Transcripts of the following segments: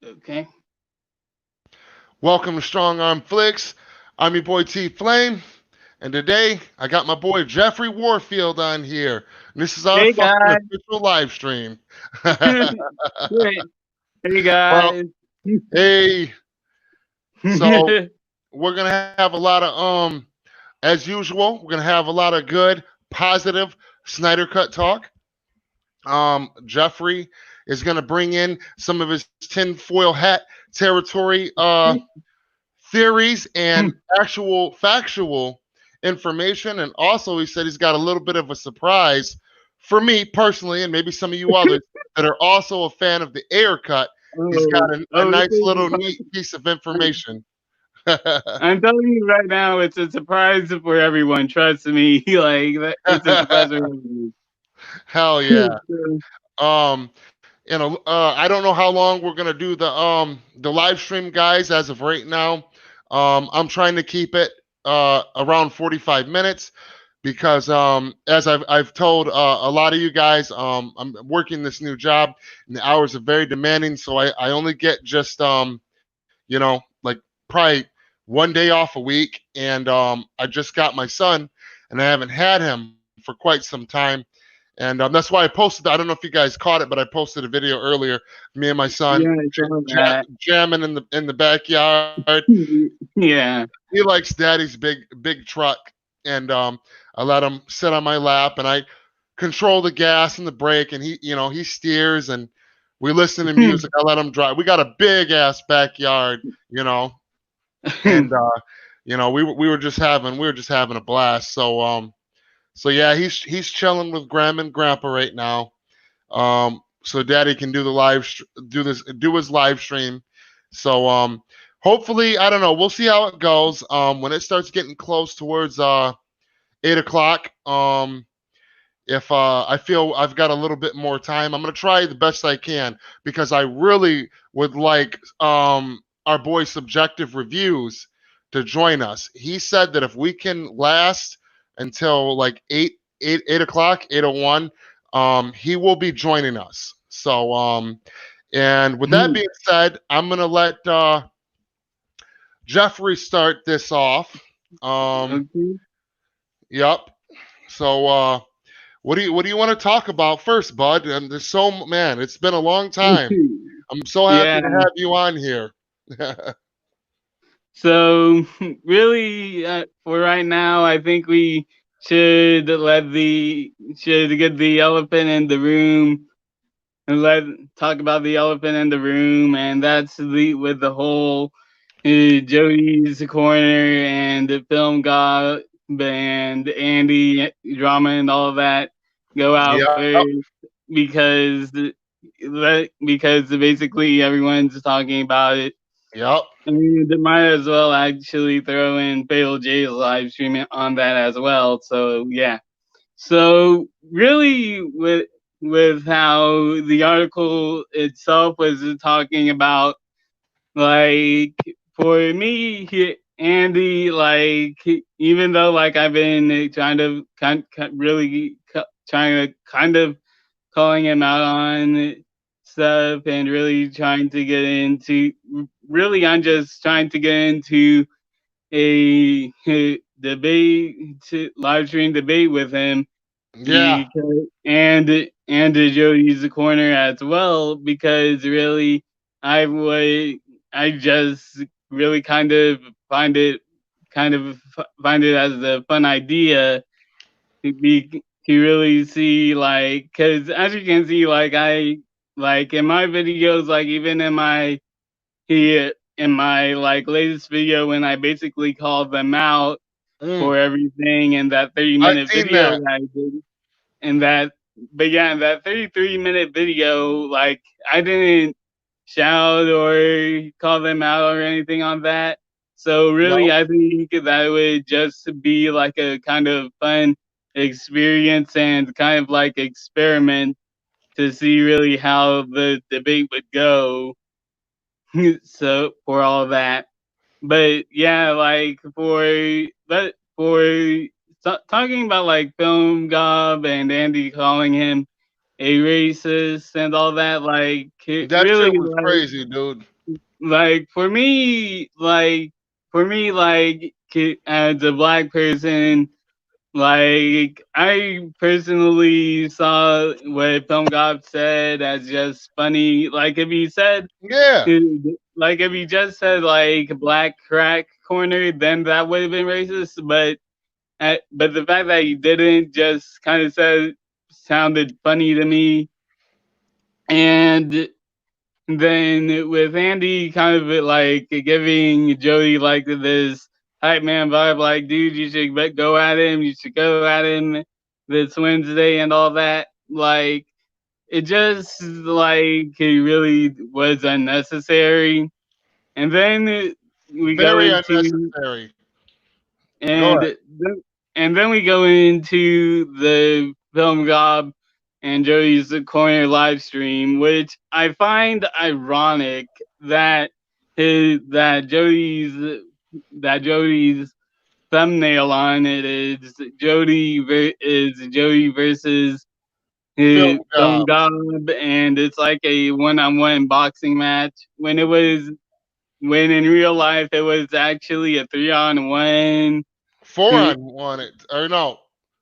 Okay. Welcome to Strong Arm Flix. I'm your boy T Flame, and today I got my boy Jefferey Warfield on here. And this is our Hey fucking guys. official live stream. Hey, hey Well, guys. hey, so we're gonna have a lot of as usual, we're gonna have a lot of good, positive Snyder Cut talk. Jeffrey is gonna bring in some of his tinfoil hat territory theories and actual factual information. And also, he said he's got a little bit of a surprise for me personally, and maybe some of you others that are also a fan of the air cut. He's got a This nice is little neat piece of information. I'm telling you right now, it's a surprise for everyone. Trust me, it's a surprise for everyone. Hell yeah. Um, I don't know how long we're gonna do the live stream, guys. As of right now, I'm trying to keep it around 45 minutes because as I've told a lot of you guys, I'm working this new job and the hours are very demanding, so I only get just like probably one day off a week, and I just got my son and I haven't had him for quite some time. And that's why I posted. I don't know if you guys caught it, but I posted a video earlier. Me and my son Yeah, I saw that. jamming in the backyard. Yeah. He likes Daddy's big truck, and I let him sit on my lap, and I control the gas and the brake, and he steers, and we listen to music. I let him drive. We got a big ass backyard, and we were just having a blast. So yeah, he's chilling with Grandma and Grandpa right now. So Daddy can do the do his live stream. So hopefully, I don't know. We'll see how it goes. When it starts getting close towards 8 o'clock, if I feel I've got a little bit more time, I'm gonna try the best I can because I really would like our boy Subjective Reviews to join us. He said that if we can last until like 8 o'clock, 8:01, he will be joining us. So and with that being said, I'm gonna let Jeffrey start this off. Um, Okay. yep. So what do you want to talk about first, bud? And there's man, it's been a long time. I'm so happy Yeah. to have you on here. So really, for right now, I think we should get the elephant in the room and let talk about the elephant in the room, and that's the with the whole Jody's corner and the film god and Andy drama and all of that go out Yep. first because because basically everyone's talking about it. Yep. And might as well actually throw in Fatal J's live stream on that as well. So yeah. So really, with how the article itself was talking about, like for me, Andy, even though I've been trying to trying to kind of calling him out on stuff and really trying to get into really I'm just trying to get into a debate to live stream debate with him Yeah. because and to Jody's corner as well because really I would I just really find it find it as a fun idea to really see because as you can see in my videos even in my latest video when I basically called them out Mm. for everything in that 30 I minute seen video that. that I did in that but yeah in that 33-minute video I didn't shout or call them out or anything on that. So really, No. I think that would just be like a kind of fun experience and kind of experiment to see really how the debate would go. So for all of that, but yeah, talking about film gob and Andy calling him a racist and all that, That really shit was crazy, dude. like for me, as a black person, like I personally saw what Film God said as just funny. Like if he said, Yeah, like if he just said like black crack corner, then that would have been racist. But the fact that he didn't just kind of said sounded funny to me. And then with Andy kind of like giving Jody like this hype man vibe, like, dude, you should go at him, you should go at him this Wednesday and all that. Like, it just like it really was unnecessary. And then we go very into unnecessary. Go and ahead. then we go into the film gob and Joey's corner live stream, which I find ironic that that Jody's thumbnail on it is Jody versus Film film job. gob, and it's like a one-on-one boxing match when in real life it was actually a 3-on-1. 4-on-1 or no.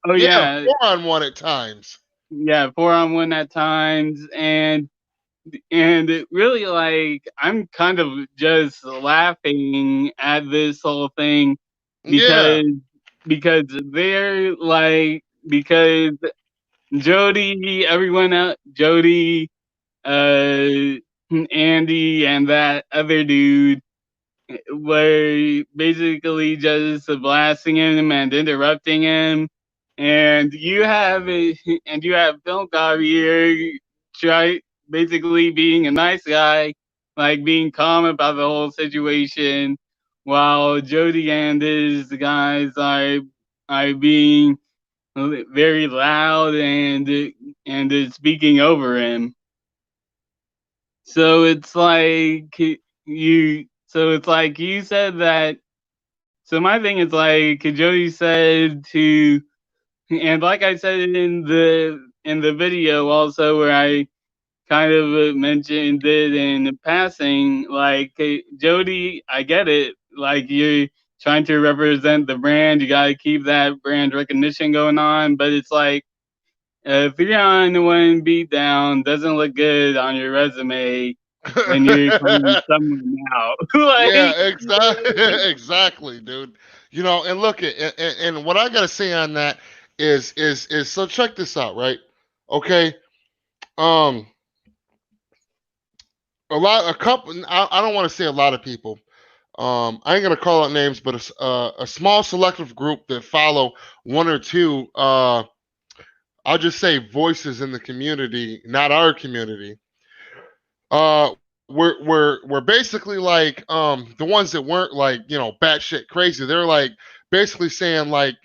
Oh Yeah, yeah, 4-on-1 at times. yeah, 4-on-1 at times, and it really like I'm kind of just laughing at this whole thing Yeah. because they're like because Jody, everyone else, Jody, uh, Andy, and that other dude were basically just blasting him and interrupting him. And you have Phil Gavier try basically being a nice guy, like being calm about the whole situation, while Jody and his guys are being very loud and speaking over him. So it's like you said that. So my thing is like Jody said to, and like I said in the video also where I kind of mentioned it in passing, like Jody, I get it. Like you're trying to represent the brand, you got to keep that brand recognition going on, but it's like a 3-on-1 beatdown doesn't look good on your resume when you're calling someone out. Yeah, Like, exactly, exactly, dude. You know, and look at and what I gotta say on that is so check this out, right? Okay, um, a couple. I don't want to say a lot of people. I ain't gonna call out names, but a small selective group that follow one or two. I'll just say voices in the community, not our community. We're basically like the ones that weren't like batshit crazy. They're like basically saying like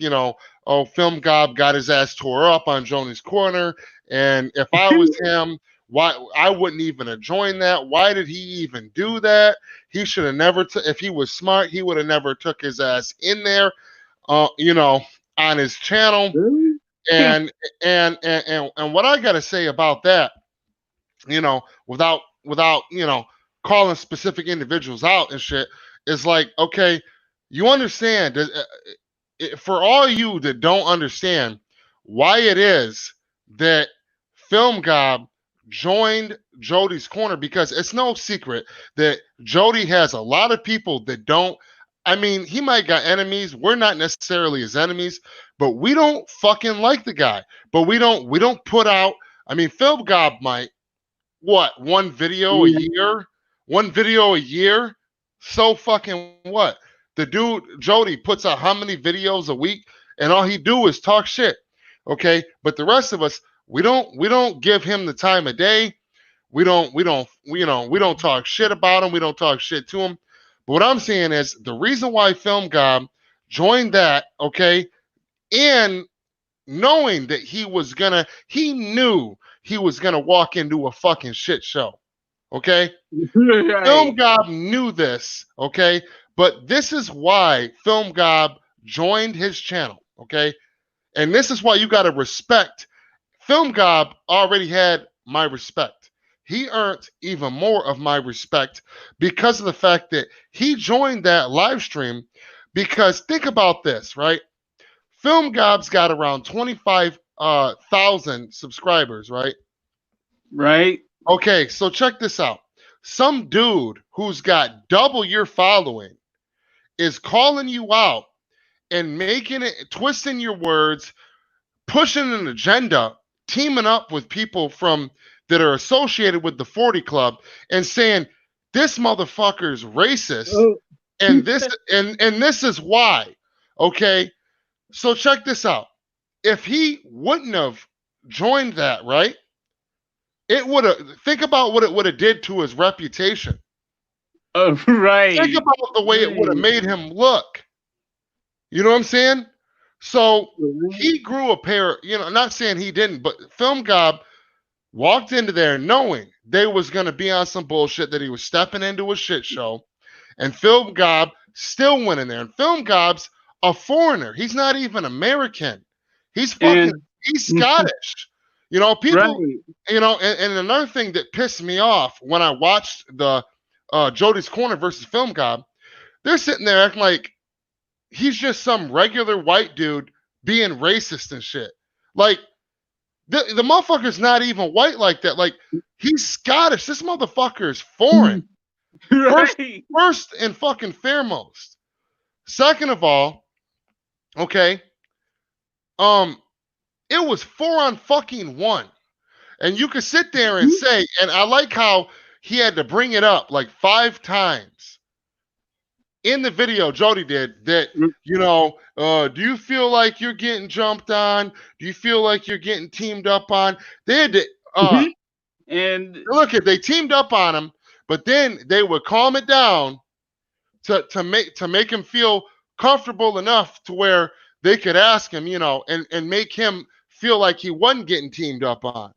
oh, Film Gob got his ass tore up on Joni's corner, and if I was him, why I wouldn't even have joined that. Why did he even do that? He should have never. If he was smart, he would have never took his ass in there. On his channel, really? and and what I gotta say about that, without calling specific individuals out and shit, is like, okay, you understand for all you that don't understand why it is that Film Gob joined Jody's corner, because it's no secret that Jody has a lot of people that don't. I mean, he might got enemies. We're not necessarily his enemies, but we don't fucking like the guy. But we don't put out. I mean, Film Gob might what one video a Yeah. year, one video a year. So fucking what? The dude Jody puts out how many videos a week, and all he do is talk shit. Okay, but the rest of us, we don't give him the time of day. We don't talk shit about him. We don't talk shit to him. But what I'm saying is the reason why Film Gob joined that, okay, and knowing that he knew he was gonna walk into a fucking shit show. Okay? Film Right. Gob knew this, okay? But this is why Film Gob joined his channel, okay? And this is why you gotta respect. Film Gob already had my respect. he earned even more of my respect because of the fact that he joined that live stream. Because think about this, right? Film Gob's got around 25,000 subscribers, right? Right. Okay, so check this out. Some dude who's got double your following is calling you out and making it, twisting your words, pushing an agenda, teaming up with people from that are associated with the 40 Club and saying this motherfucker's racist Oh. and this is why. Okay? So check this out. If he wouldn't have joined that, right? It would have think about what it would have did to his reputation. Oh, right. Think about the way it would have made him look. You know what I'm saying? So he grew a pair, not saying he didn't, but Film Gob walked into there knowing they was going to be on some bullshit, that he was stepping into a shit show. And Film Gob still went in there. And Film Gob's a foreigner. He's not even American. He's Scottish. People, right. and another thing that pissed me off when I watched the Jody's Corner versus Film Gob, they're sitting there acting like he's just some regular white dude being racist and shit. Like, the motherfucker's not even white like that. Like, he's Scottish. This motherfucker is foreign. Right. First and fucking foremost. Second of all, okay, it was 4-on-1. And you could sit there and say, and I like how he had to bring it up like 5 times in the video. Jody did that. Do you feel like you're getting jumped on? Do you feel like you're getting teamed up on? They had to and they teamed up on him, but then they would calm it down to make him feel comfortable enough to where they could ask him, and make him feel like he wasn't getting teamed up on.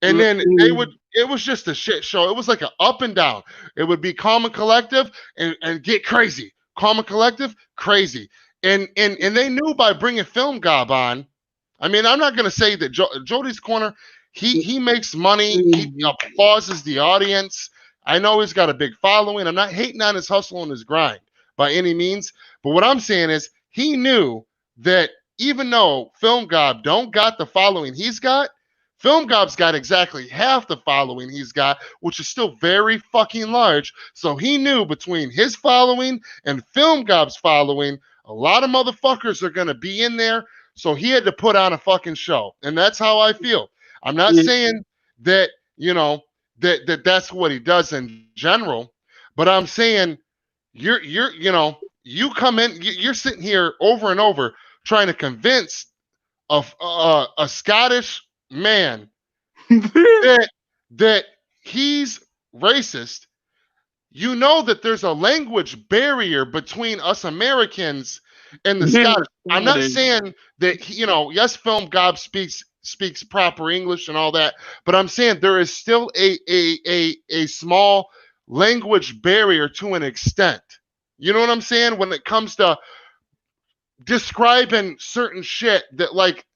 And then it was just a shit show. It was like an up and down. It would be calm and collective and get crazy. Calm and collective, crazy. And they knew by bringing Film Gob on. I mean, I'm not going to say that Jody's Corner, he makes money. He applauses the audience. I know he's got a big following. I'm not hating on his hustle and his grind by any means. But what I'm saying is he knew that even though Film Gob don't got the following he's got, Film Gob's got exactly half the following he's got, which is still very fucking large. So he knew between his following and Film Gob's following, a lot of motherfuckers are going to be in there. So he had to put on a fucking show. And that's how I feel. I'm not saying that, that's what he does in general, but I'm saying you come in, you're sitting here over and over trying to convince a Scottish man that he's racist. You know that there's a language barrier between us Americans and the Scottish. I'm not saying that yes, Film Gob speaks proper English and all that, but I'm saying there is still a small language barrier to an extent. You know what I'm saying? When it comes to describing certain shit that like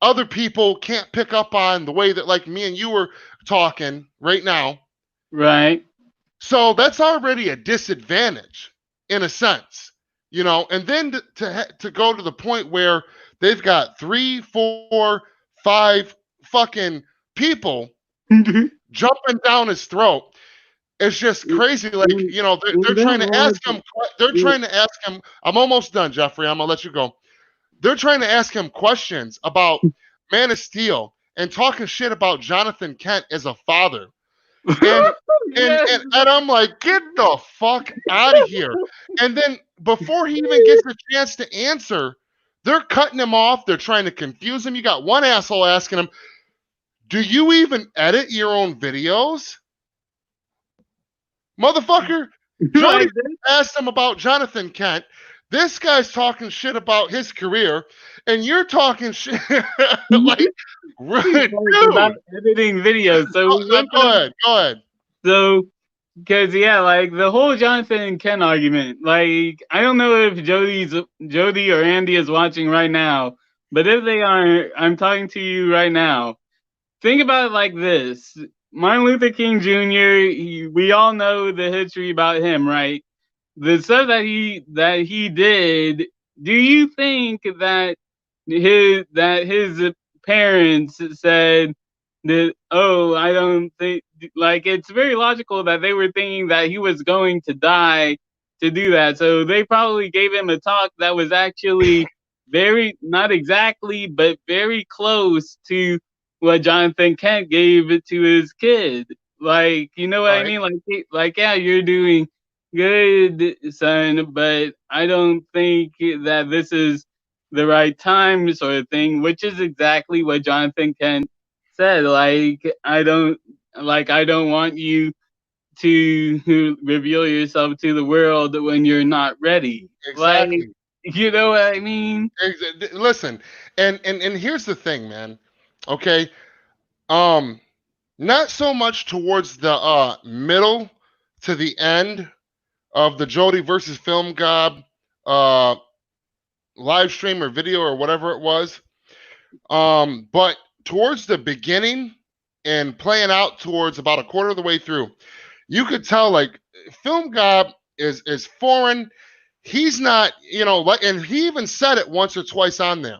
other people can't pick up on the way that like me and you were talking right now. Right. So that's already a disadvantage in a sense, and then to go to the point where they've got 3, 4, 5 fucking people jumping down his throat. It's just crazy. Like, they're trying to ask him. They're trying to ask him. I'm almost done, Jeffrey. I'm going to let you go. They're trying to ask him questions about Man of Steel and talking shit about Jonathan Kent as a father. And I'm like, get the fuck out of here. And then before he even gets a chance to answer, they're cutting him off. They're trying to confuse him. You got one asshole asking him, do you even edit your own videos? Motherfucker, Jody asked him about Jonathan Kent. This guy's talking shit about his career, and you're talking shit like, about editing videos. So go ahead. So, because like the whole Jonathan and Ken argument, like I don't know if Jody or Andy is watching right now, but if they are, I'm talking to you right now. Think about it like this: Martin Luther King Jr. We all know the history about him, right? The stuff that he did. Do you think that his parents said that? Oh, I don't think like it's very logical that they were thinking that he was going to die to do that. So they probably gave him a talk that was actually very not exactly, but very close to what Jonathan Kent gave it to his kid. Like, you know what All I right. mean? Like, yeah, you're doing good, son, but I don't think that this is the right time, sort of thing, which is exactly what Jonathan Kent said. I don't want you to reveal yourself to the world when you're not ready. Like, Exactly. you know what I mean? Listen, and here's the thing, man. Okay. Um, Not so much towards the middle to the end of the Jody versus Film Gob uh live stream or video or whatever it was. But towards the beginning and playing out towards about a quarter of the way through, you could tell like Film Gob is foreign. He's not, like, and he even said it once or twice on there.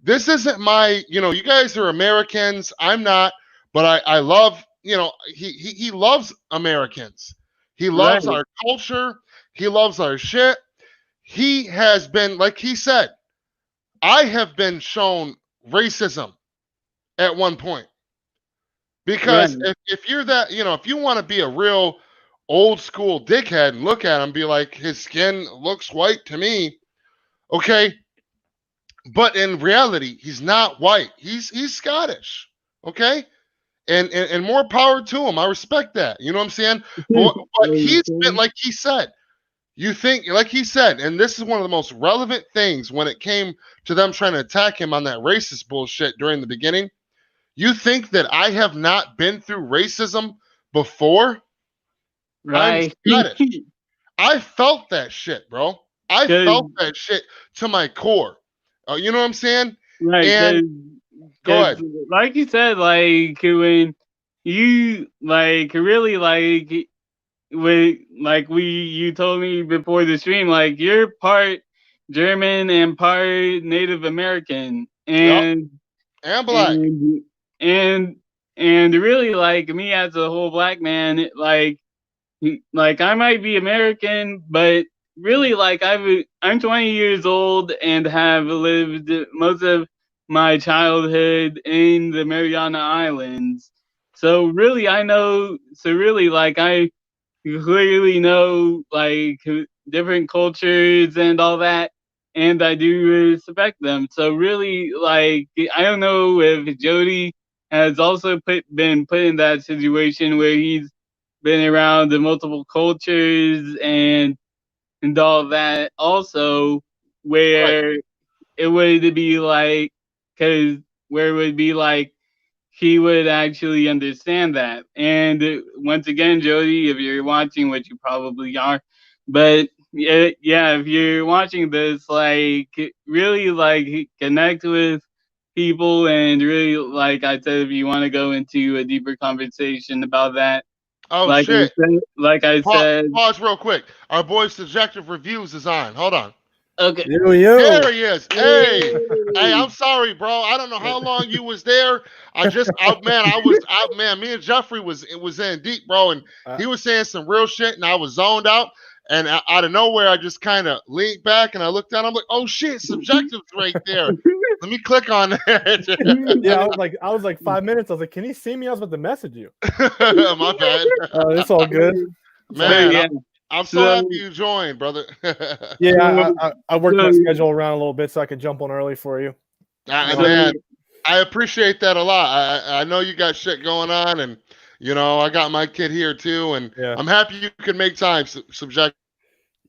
This isn't my, you guys are Americans. I'm not, but I love, he loves Americans. He Right, loves our culture. He loves our shit. He has been, like he said, I have been shown racism at one point. right, Because if you're that, if you want to be a real old school dickhead and look at him, be like, his skin looks white to me. Okay. But in reality, he's not white. He's Scottish. Okay. And more power to him. I respect that. You know what I'm saying? But he's been, like he said, you think, like he said, and this is one of the most relevant things when it came to them trying to attack him on that racist bullshit during the beginning. You think that I have not been through racism before? I'm right. Scottish. I felt that shit, bro. I 'Cause felt that shit to my core. You know what I'm saying? right, And go cause ahead. like you said, like when you like really like you told me before the stream, like you're part German and part Native American, Yep. And black. and and and really like me as a whole black man, like I might be American, but really like I'm 20 years old and have lived most of my childhood in the Mariana Islands. So really I know so really like I clearly know like different cultures and all that, and I do respect them. So really like I don't know if Jody has also been put in that situation where he's been around the multiple cultures and all that also, Right. where it would be like because where it would be like he would actually understand that. And once again, Jody, if you're watching, which you probably are, but yeah, if you're watching this, like really like connect with people and really like I said, if you want to go into a deeper conversation about that, Oh shit. like I said, Pause real quick. Our boy Subjective Reviews is on. Hold on. okay. Yo, yo. There he is. Hey. Hey, Yay! I'm sorry, bro. I don't know how long you was there. I was out, man. Me and Jeffrey was in deep, bro, and Uh, he was saying some real shit, and I was zoned out. And out of nowhere, I just kind of leaned back and I looked down. I'm like, oh shit, Subjective's right there. Let me click on that. yeah, I was like 5 minutes. I was like, can he see me? I was about to message you. My bad. It's all good. It's all Man, good. Yeah. I'm so So, happy you joined, brother. Yeah, I worked my so, schedule around a little bit so I could jump on early for you. Man, I appreciate that a lot. I know you got shit going on, and I got my kid here too, and Yeah. I'm happy you can make time. Subject.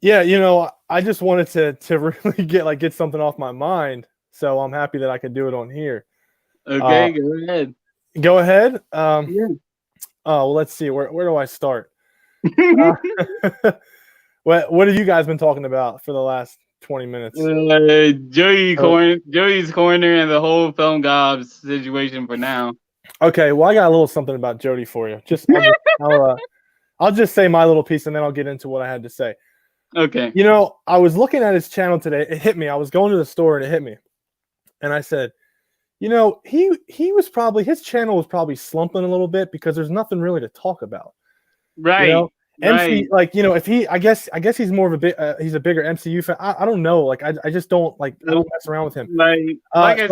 Yeah, I just wanted to really get something off my mind, so I'm happy that I could do it on here. okay, go ahead. Go ahead. Yeah. Oh, well, let's see. Where do I start? What have you guys been talking about for the last 20 minutes? Joey's corner and the whole film gobs situation for now. Okay, well, I got a little something about Jody for you. I'll just say my little piece, and then I'll get into what I had to say. Okay. You know, I was looking at his channel today. It hit me. I was going to the store, and it hit me. And I said, you know, his channel was probably slumping a little bit because there's nothing really to talk about. Right. You know? Right. MC, like, you know, if he, I guess he's more of he's a bigger MCU fan. I don't know. Like, I just don't I don't mess around with him. Like I said,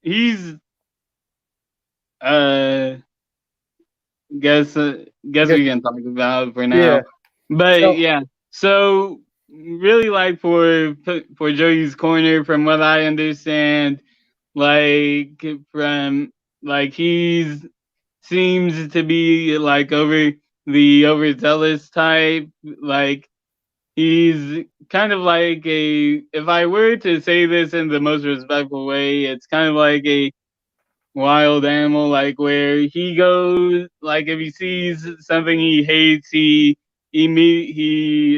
he's guess we can talk about it for now. Yeah. But yeah, so really like for Joey's Corner, from what I understand, like from like he's seems to be like overzealous type. Like he's kind of like if I were to say this in the most respectful way, it's kind of like a wild animal, like where he goes, like if he sees something he hates, he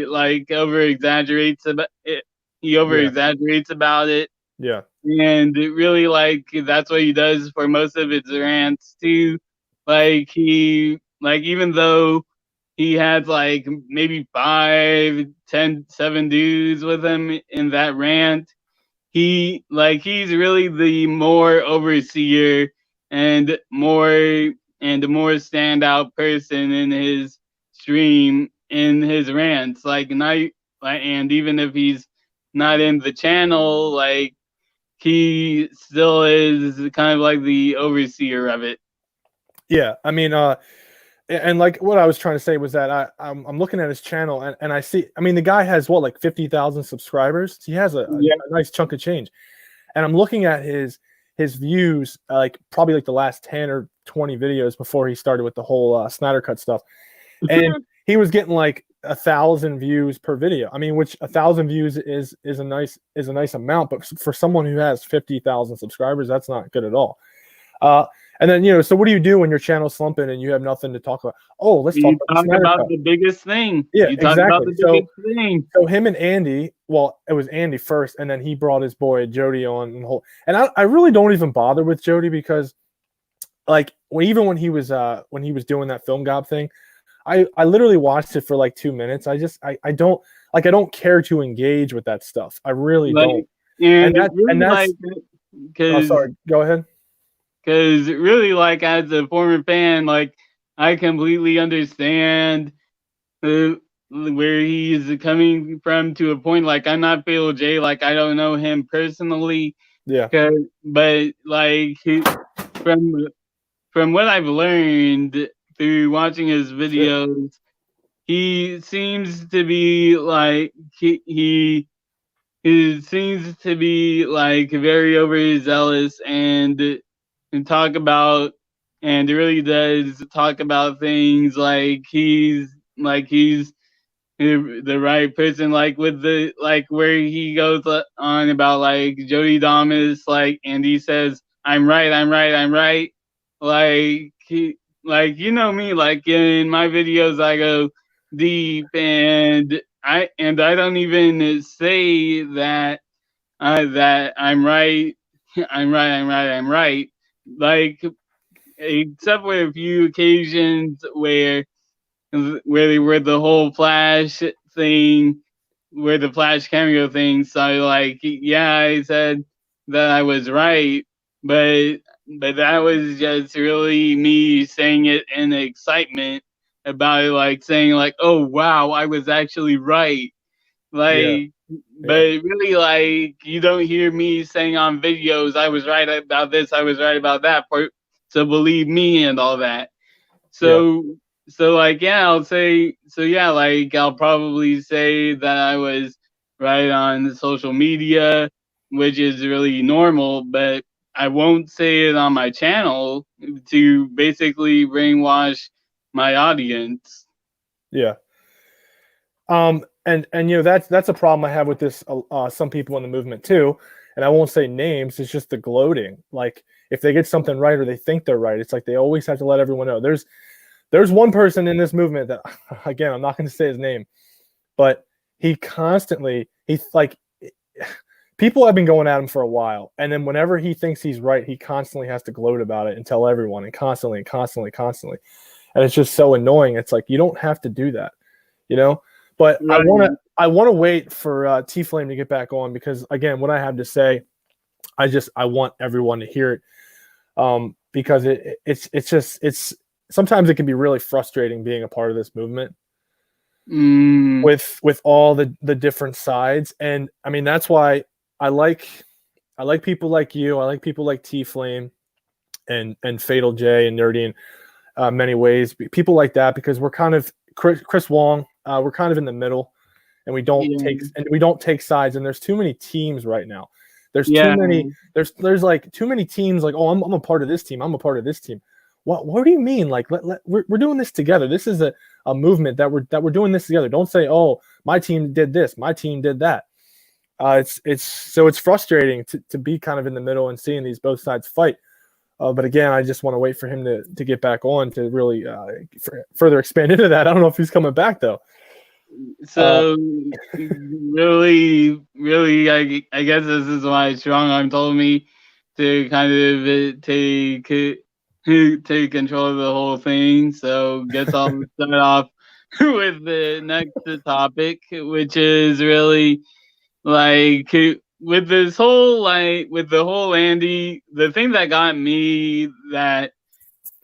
like over exaggerates about it. He over exaggerates about it. Yeah. And it really, like, that's what he does for most of his rants too. Like even though he had like maybe 5, 10, 7 dudes with him in that rant, he's really the more overseer and more standout person in his stream, in his rants. And even if he's not in the channel, like he still is kind of like the overseer of it. Yeah, I mean, and like what I was trying to say was that I'm looking at his channel and I see, I mean, the guy has what, like 50,000 subscribers. He has a nice chunk of change, and I'm looking at his views, like probably like the last 10 or 20 videos before he started with the whole Snyder cut stuff, and he was getting like 1,000 views per video. I mean, which 1,000 views is a nice amount, but for someone who has 50,000 subscribers, that's not good at all. And then, you know, so what do you do when your channel's slumping and you have nothing to talk about? Oh, let's talk about the biggest thing. Yeah, you talk about the biggest thing. So him and Andy, well, it was Andy first, and then he brought his boy Jody on. And I really don't even bother with Jody because, like, even when he was doing that film gob thing, I literally watched it for like 2 minutes. I don't care to engage with that stuff. I really don't. And that's oh, sorry. Go ahead. Because really, like, as a former fan, like, I completely understand where he's coming from, to a point. Like, I'm not Phil J. Like, I don't know him personally. Yeah. But like, from what I've learned through watching his videos, he seems to be like he seems to be like very overzealous and it really does talk about things like he's the right person, like with the, like where he goes on about like Jody Damas, like, and he says, I'm right, like you know me, like in my videos I go deep, and I don't even say that that I'm right. I'm right. Like, except for a few occasions where the whole Flash thing, where the Flash cameo thing. So like, yeah, I said that I was right, but that was just really me saying it in excitement about it, like saying like, oh wow, I was actually right. Like, but really, like, you don't hear me saying on videos, I was right about this, I was right about that, so believe me and all that. So like, yeah, I'll say, so yeah, like, I'll probably say that I was right on social media, which is really normal, but I won't say it on my channel to basically brainwash my audience. Yeah. And you know, that's a problem I have with this. Some people in the movement too, and I won't say names. It's just the gloating. Like, if they get something right or they think they're right, it's like they always have to let everyone know. There's one person in this movement that, again, I'm not going to say his name, but he constantly, he's like, people have been going at him for a while, and then whenever he thinks he's right, he constantly has to gloat about it and tell everyone, and constantly, and it's just so annoying. It's like, you don't have to do that, you know. But Right. I want to wait for T Flame to get back on, because again, what I have to say, I want everyone to hear it, because it's sometimes it can be really frustrating being a part of this movement. With all the different sides. And I mean, that's why I like people like you. I like people like T Flame and Fatal J and Nerdy in many ways. People like that, because we're kind of Chris Wong. We're kind of in the middle, and we don't take sides. And there's too many teams right now. There's too many. There's like too many teams. Like, oh, I'm a part of this team. I'm a part of this team. What do you mean? Like, we're doing this together. This is a movement that we're doing this together. Don't say, oh, my team did this, my team did that. It's frustrating to be kind of in the middle and seeing these both sides fight. But again, I just want to wait for him to get back on to really further expand into that. I don't know if he's coming back though. So really, I guess this is why Strong Arm told me to kind of take control of the whole thing. So guess I'll start off with the next topic, which is really like with this whole with the whole Andy. The thing that got me that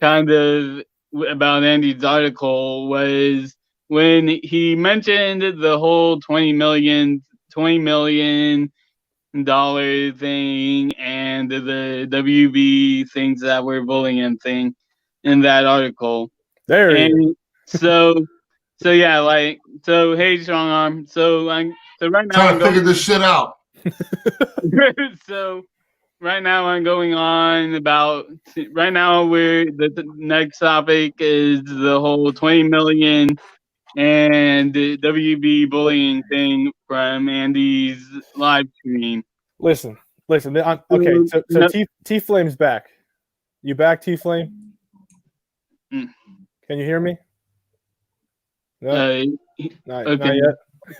kind of about Andy's article was when he mentioned the whole $20 million thing and the WB things that were bullying thing in that article. There he is. So yeah, so hey, Strong Arm. So right now trying to figure this shit out. So right now I'm going on about right now the next topic is the whole 20 million and the WB bullying thing from Andy's live stream. Listen. Okay, so T Flame's back. You back, T Flame? Can you hear me? No, not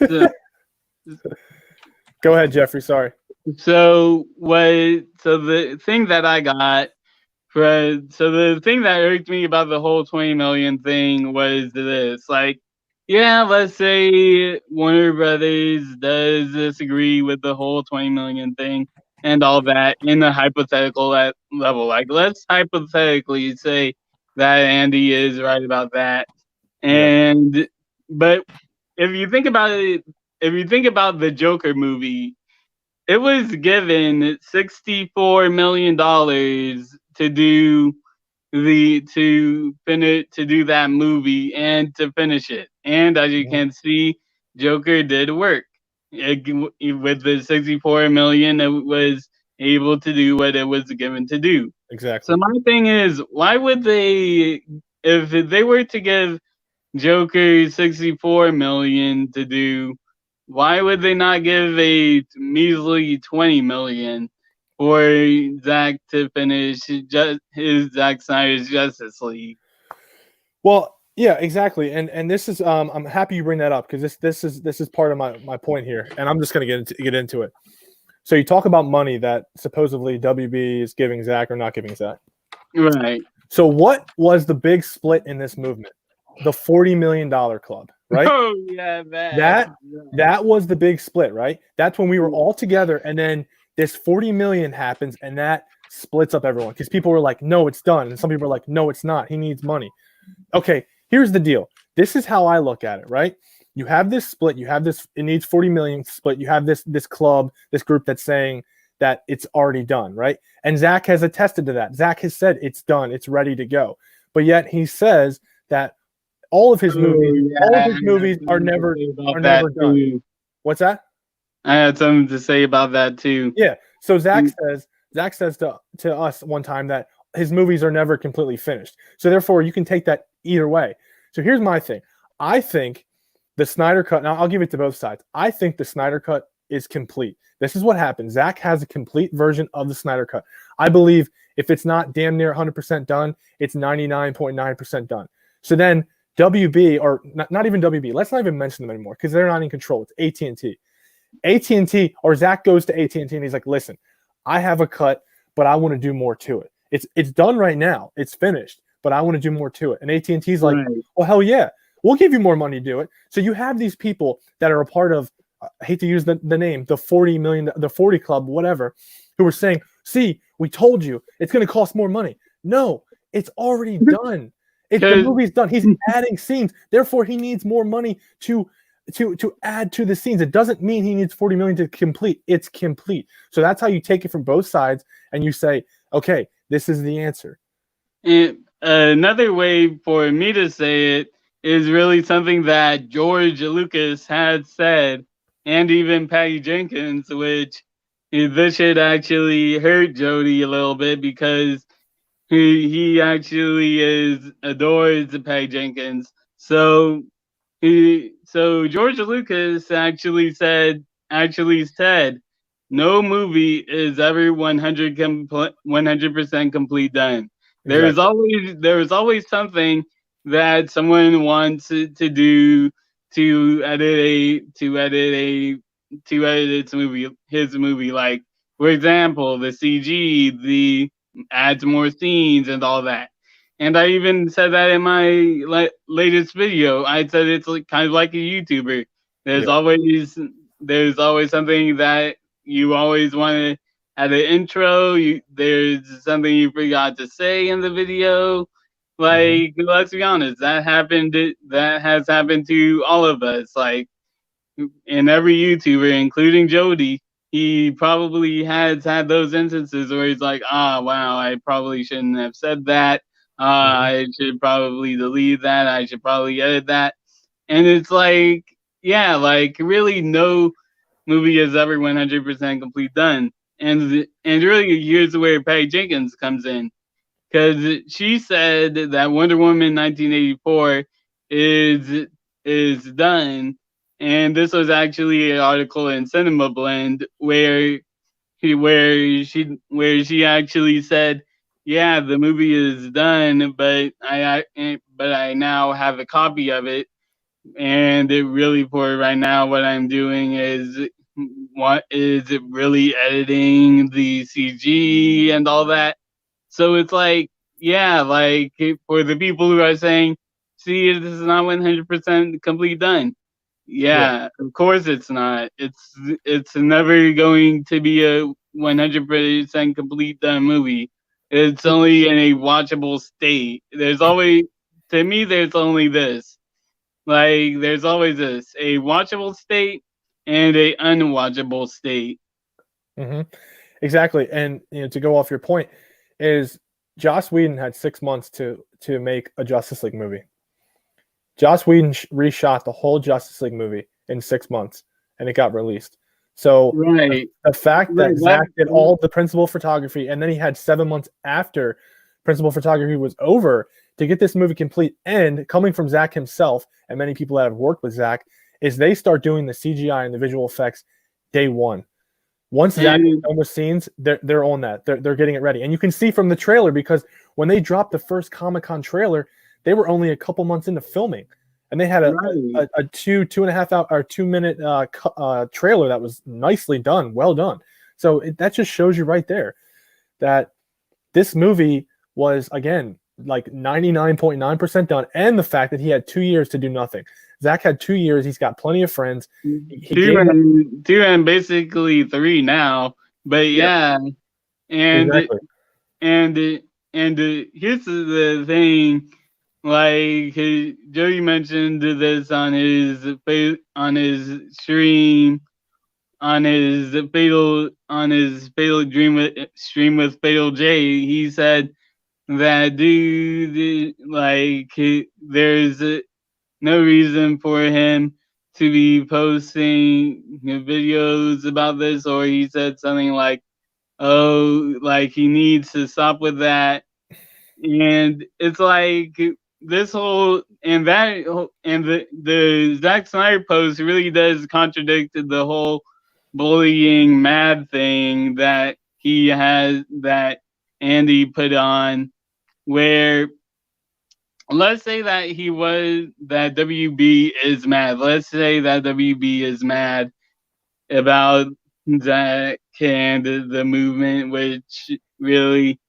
yet. Go ahead, Jeffrey. Sorry. So the thing that I got the thing that irked me about the whole 20 million thing was this, like, yeah, let's say Warner Brothers does disagree with the whole 20 million thing and all that in a hypothetical level. Like, let's hypothetically say that Andy is right about that. But if you think about it, if you think about the Joker movie, it was given $64 million to do that movie and to finish it. And as you can see, Joker did work. With the $64 million, it was able to do what it was given to do. Exactly. So my thing is, why would they, if they were to give Joker $64 million to do, why would they not give a measly $20 million for Zack to finish his Zack Snyder's Justice League? Well, yeah, exactly. And this is I'm happy you bring that up, because this is part of my point here, and I'm just gonna get into it. So you talk about money that supposedly WB is giving Zack or not giving Zack. Right. So what was the big split in this movement? The $40 million club, right? Oh yeah, that was the big split, right? That's when we were all together, and then this 40 million happens, and that splits up everyone, because people were like, no, it's done, and some people were like, no, it's not, he needs money. Okay, here's the deal. This is how I look at it, right? You have this split, you have this, it needs 40 million split, you have this club, this group that's saying that it's already done, right? And Zack has attested to that. Zack has said it's done, it's ready to go. But yet he says that all of his movies are never done. What's that? I had something to say about that too. Yeah. So Zack says to us one time that his movies are never completely finished. So therefore, you can take that either way. So here's my thing. I think the Snyder Cut, now I'll give it to both sides. I think the Snyder Cut is complete. This is what happened. Zack has a complete version of the Snyder Cut. I believe if it's not damn near 100% done, it's 99.9% done. So then WB, or not even WB, let's not even mention them anymore, because they're not in control. It's AT&T. AT&T or Zach goes to AT&T and he's like, listen, I have a cut, but I want to do more to it. It's done right now. It's finished, but I want to do more to it. And AT&T's like, well, hell yeah, we'll give you more money to do it. So you have these people that are a part of, I hate to use the name, the 40 million, the 40 club, whatever, who were saying, see, we told you it's going to cost more money. No, it's already done. If the movie's done, he's adding scenes. Therefore, he needs more money to add to the scenes. It doesn't mean he needs 40 million to complete. It's complete. So that's how you take it from both sides, and you say, okay, this is the answer. And another way for me to say it is really something that George Lucas had said, and even Patty Jenkins, which this should actually hurt Jody a little bit because he actually adores Patty Jenkins. So George Lucas actually said no movie is ever 100% complete done. Exactly. There is always something that someone wants to do to edit his movie. Like, for example, the CG, the adds more scenes and all that. And I even said that in my latest video. I said it's kind of like a YouTuber. There's always something that you always want to add an intro. There's something you forgot to say in the video. Like, let's be honest, that has happened to all of us. Like, and every YouTuber, including Jody, he probably has had those instances where he's like, wow, I probably shouldn't have said that. I should probably delete that. I should probably edit that. And it's like, yeah, like really no movie is ever 100% complete done. And really, here's where Patty Jenkins comes in. Because she said that Wonder Woman 1984 is done. And this was actually an article in Cinema Blend where she actually said, yeah, the movie is done, but I now have a copy of it, and it really for right now what I'm doing is really editing the CG and all that. So it's like, yeah, like for the people who are saying, see, this is not 100% complete done. Yeah, of course it's not. It's never going to be a 100% complete done movie. It's only in a watchable state. There's only this. Like there's always this: a watchable state and a unwatchable state. Exactly. And to go off your point, is Joss Whedon had 6 months to make a Justice League movie. Joss Whedon reshot the whole Justice League movie in 6 months, and it got released. So the fact that Zach did all the principal photography, and then he had 7 months after principal photography was over to get this movie complete, and coming from Zach himself and many people that have worked with Zach, is they start doing the CGI and the visual effects day one. Once Zach is done with scenes, they're on that. They're getting it ready. And you can see from the trailer, because when they dropped the first Comic-Con trailer, they were only a couple months into filming. And they had a 2.5 hour or 2 minute trailer that was nicely done, well done. So that just shows you right there that this movie was, again, like 99.9% done. And the fact that he had 2 years to do nothing. Zach had 2 years. He's got plenty of friends. Two and basically 3 now. But yeah, and exactly. and here's the thing. Like Joey mentioned this on his stream, on his fatal stream with Fatal J. He said that there's no reason for him to be posting videos about this, or he said something like, "Oh, like he needs to stop with that." And it's like this whole and the Zack Snyder post really does contradict the whole bullying mad thing that that Andy put on, where let's say that WB is mad. Let's say that WB is mad. about Zach and the movement, which really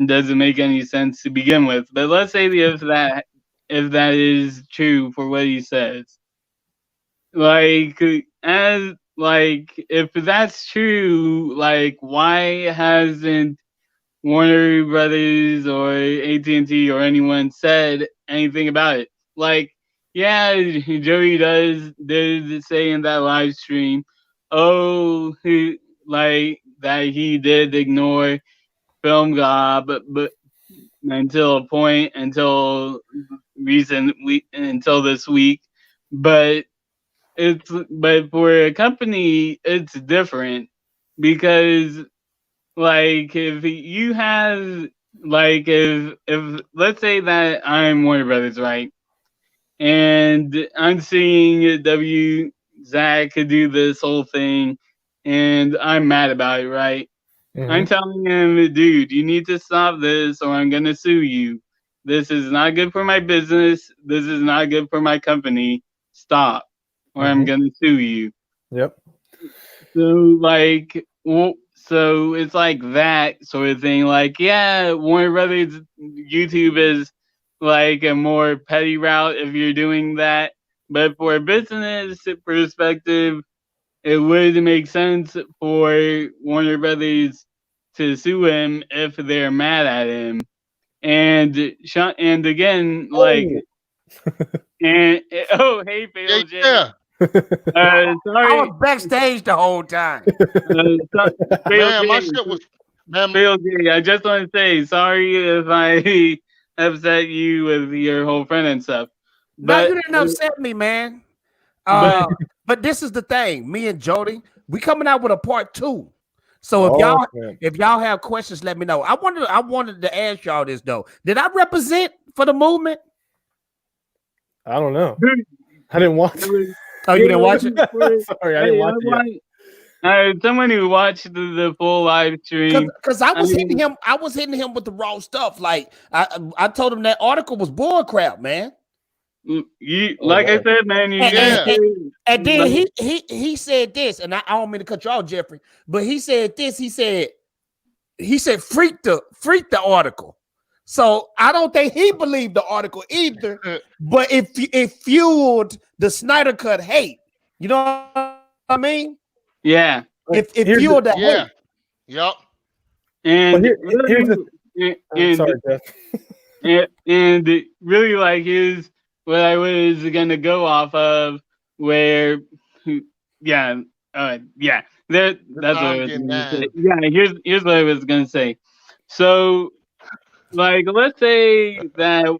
doesn't make any sense to begin with. But let's say if that is true for what he says, like as like if that's true, like why hasn't Warner Brothers or AT&T or anyone said anything about it? Like, yeah, Joey did say in that live stream, oh, like that he did ignore Film God, but until a point, until this week, but but for a company, it's different because like if you have like if let's say that I'm Warner Brothers, right, and I'm seeing Zach do this whole thing, and I'm mad about it, right? I'm telling him, dude, you need to stop this, or I'm gonna sue you. This is not good for my business. This is not good for my company. Stop, or I'm gonna sue you. Yep. So like, so it's like that sort of thing. Like, yeah, Warner Brothers YouTube is like a more petty route if you're doing that, but for a business perspective, it would make sense for Warner Brothers to sue him if they're mad at him. And again, like, and oh, hey, Fatal J. Yeah. Sorry. I was backstage the whole time. Man, my shit was. Man, Fatal J, I just want to say sorry if I upset you with your whole friend and stuff. No, you didn't upset me, man. But this is the thing. Me and Jody, we coming out with a part 2. So if y'all have questions, let me know. I wanted to ask y'all this though. Did I represent for the movement? I don't know. I didn't watch it. Oh, you didn't watch it? Sorry, I didn't watch it yet. Someone who watched the full live stream, because I was hitting him. I was hitting him with the raw stuff. Like I told him that article was bull crap, man. I said, man, and then he said this, and I don't mean to cut you off, Jeffrey, but he said this. He said freak the article. So I don't think he believed the article either, but it fueled the Snyder Cut hate. You know what I mean? Yeah. It fueled the hate. Yep. And sorry, Jeff. and really, like, here's what I was gonna go off of. Where, that's what I was gonna say. Yeah, here's what I was gonna say. So, like, let's say that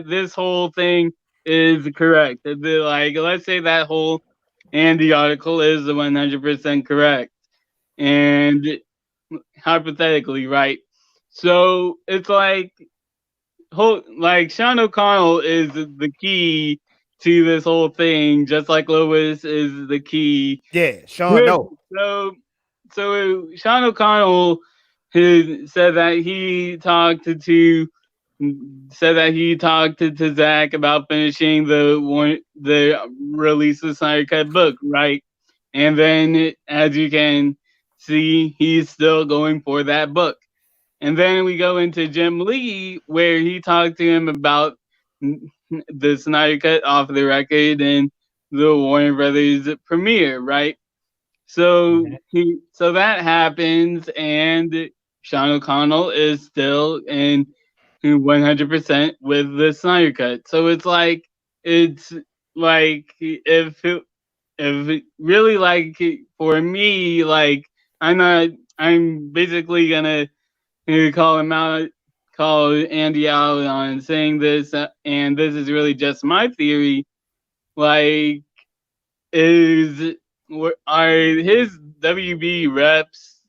this whole thing is correct. Let's say that whole and the article is 100% correct, and hypothetically, right? So it's like Sean O'Connell is the key to this whole thing, just like Lois is the key. Yeah, Sean. No. So Sean O'Connell said that he talked to Zach about finishing the release of Snyder Cut book, right? And then, as you can see, he's still going for that book. And then we go into Jim Lee, where he talked to him about the Snyder Cut off the record and the Warner Brothers premiere, right? So that happens, and Sean O'Connell is still in 100% with the Snyder Cut. So it's like if really, like, for me, like, I'm basically gonna call Andy out on saying this, and this is really just my theory. Like, are his WB reps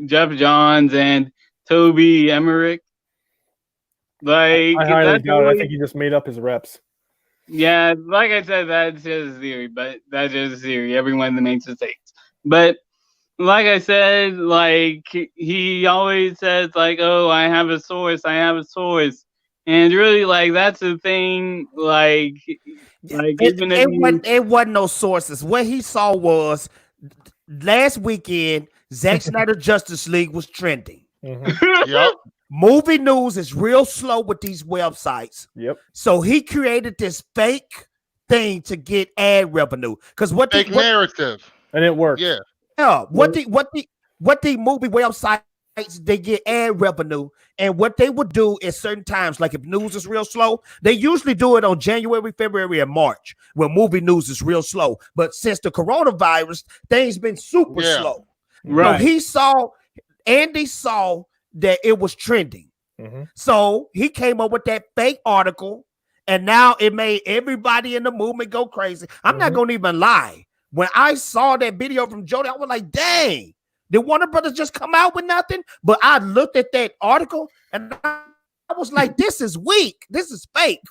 Jeff Johns and Toby Emmerich? Like, I highly doubt it. I think he just made up his reps. Yeah, like I said, that's just a theory, but that's just a theory. Everyone makes mistakes. But like I said, like, he always says, like, oh, I have a source. And really, like, that's the thing, like, Like even if it wasn't no sources. What he saw was last weekend, Zack Snyder Justice League was trending. Yep. Movie news is real slow with these websites. Yep. So he created this fake thing to get ad revenue. Because Fake narrative. And it worked. Yeah. What the movie websites, they get ad revenue, and what they would do is certain times, like if news is real slow, they usually do it on January, February, and March when movie news is real slow. But since the coronavirus, things been super slow. Right. So Andy saw that it was trending. So he came up with that fake article, and now it made everybody in the movement go crazy. I'm not gonna even lie. When I saw that video from Jody, I was like, dang, did Warner Brothers just come out with nothing? But I looked at that article and I was like, this is weak. This is fake.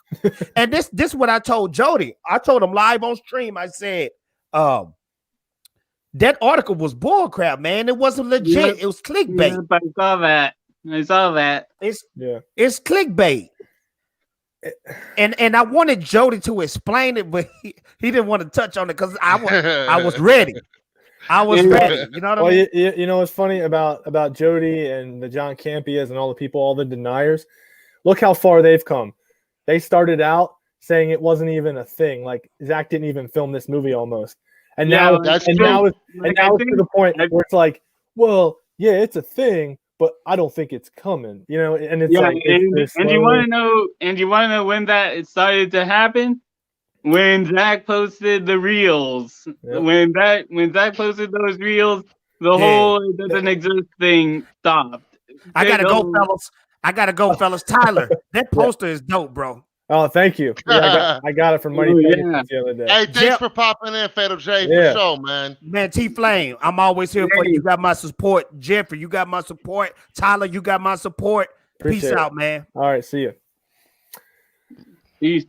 And this is what I told Jody. I told him live on stream. I said, that article was bullcrap, man. It wasn't legit. It was clickbait. Yep, I saw that. It's clickbait. And I wanted Jody to explain it, but he didn't want to touch on it because I was ready. I was ready. You know what I mean? You know what's funny about Jody and the John Campias and all the people, all the deniers? Look how far they've come. They started out saying it wasn't even a thing. Like Zach didn't even film this movie almost. And now it's to the point where it's like, well, yeah, it's a thing, but I don't think it's coming. You know, and it's and you want to know when that it started to happen? When Zach posted the reels, when Zach posted those reels, the whole "it doesn't exist" thing stopped. I gotta go, fellas. Tyler, that poster is dope, bro. Oh, thank you. Yeah, I got it from Money the other day. Hey, thanks for popping in, Fatal J, for sure, man. Man, T Flame, I'm always here for you. You got my support. Jeffrey, you got my support. Tyler, you got my support. Peace out, man. All right, see you. Peace.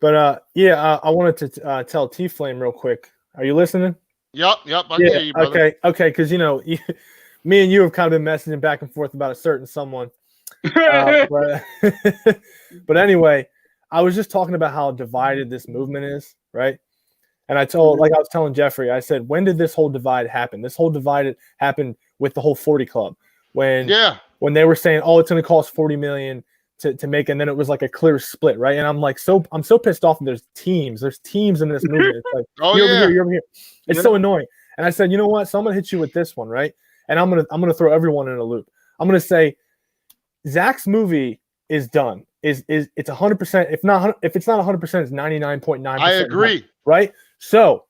But I wanted to tell T Flame real quick. Are you listening? Yep. I can hear you, brother. Okay. Because me and you have kind of been messaging back and forth about a certain someone. But anyway, I was just talking about how divided this movement is, right? And I was telling Jeffrey, I said, when did this whole divide happen? This whole divide happened with the whole 40 Club when they were saying, oh, it's going to cost $40 million to make, and then it was like a clear split, right? And I'm so pissed off. There's teams in this movement. It's like you're over here. It's so annoying. And I said, you know what? So I'm gonna hit you with this one, right? And I'm gonna throw everyone in a loop. I'm gonna say Zach's movie is done. It's 100%. If it's not 100%, it's 99.9%. I agree. Right? So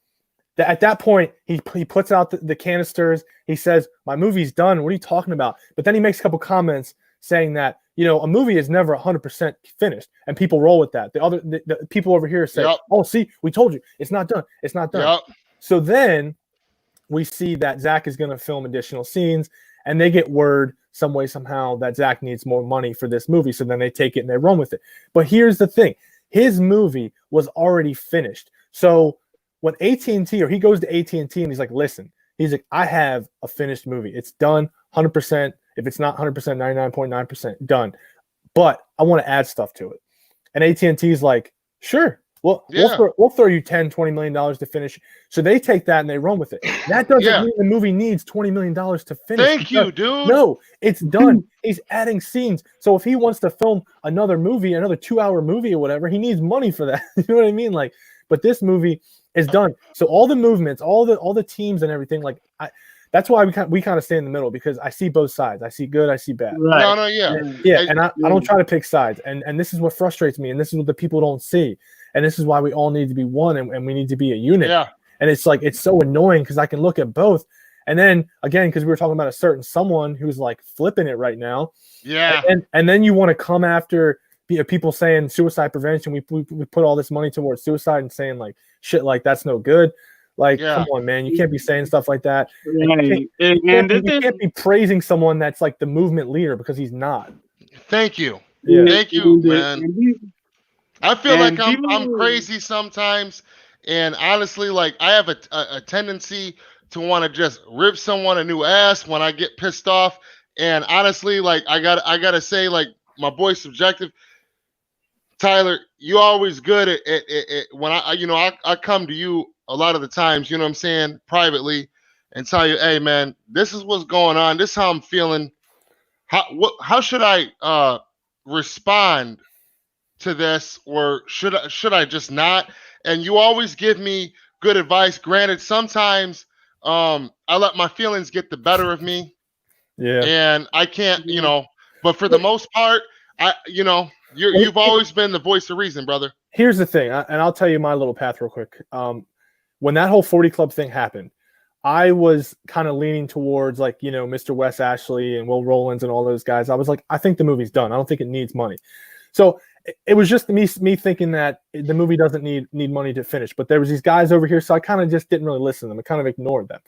at that point, he puts out the canisters. He says, my movie's done. What are you talking about? But then he makes a couple comments saying that, a movie is never 100% finished, and people roll with that. The people over here say, oh, see, we told you, it's not done. It's not done. Yep. So then we see that Zach is going to film additional scenes, and they get word some way, somehow, that Zach needs more money for this movie. So then they take it and they run with it. But here's the thing. His movie was already finished. So when AT&T, or he goes to AT&T and he's like, listen, he's like, I have a finished movie. It's done 100%. If it's not 100%, 99.9% done. But I want to add stuff to it. And AT&T's like, sure. Well, we'll throw you $10, $20 million to finish. So they take that and they run with it. That doesn't mean the movie needs $20 million to finish. Thank you, dude. No, it's done. He's adding scenes. So if he wants to film another movie, another 2-hour movie or whatever, he needs money for that. You know what I mean? Like, but this movie is done. So all the movements, all the teams and everything, like that's why we kind of stay in the middle, because I see both sides. I see good, I see bad. Right. And I don't try to pick sides. And this is what frustrates me, and this is what the people don't see. And this is why we all need to be one, and we need to be a unit. Yeah. And it's like, it's so annoying because I can look at both. And then again, because we were talking about a certain someone who's like flipping it right now. Yeah. And then you want to come after people saying suicide prevention. We put all this money towards suicide and saying like shit like that's no good. Like, come on, man. You can't be saying stuff like that. You can't be praising someone that's like the movement leader, because he's not. Thank you. Yeah. Thank you, man. I feel like I'm crazy sometimes. And honestly, like I have a tendency to want to just rip someone a new ass when I get pissed off. And honestly, like I gotta say, like, my boy's subjective. Tyler, you always good at when I come to you a lot of the times, you know what I'm saying, privately, and tell you, hey man, this is what's going on. This is how I'm feeling. How should I respond to this, or should I just not? And you always give me good advice. Granted, sometimes I let my feelings get the better of me. Yeah. And I can't, but for the most part, you've always been the voice of reason, brother. Here's the thing, and I'll tell you my little path real quick. When that whole 40 Club thing happened, I was kind of leaning towards Mr. Wes Ashley and Will Rowlands and all those guys. I was like, I think the movie's done. I don't think it needs money. So it was just me thinking that the movie doesn't need money to finish. But there was these guys over here, so I kind of just didn't really listen to them. I kind of ignored them.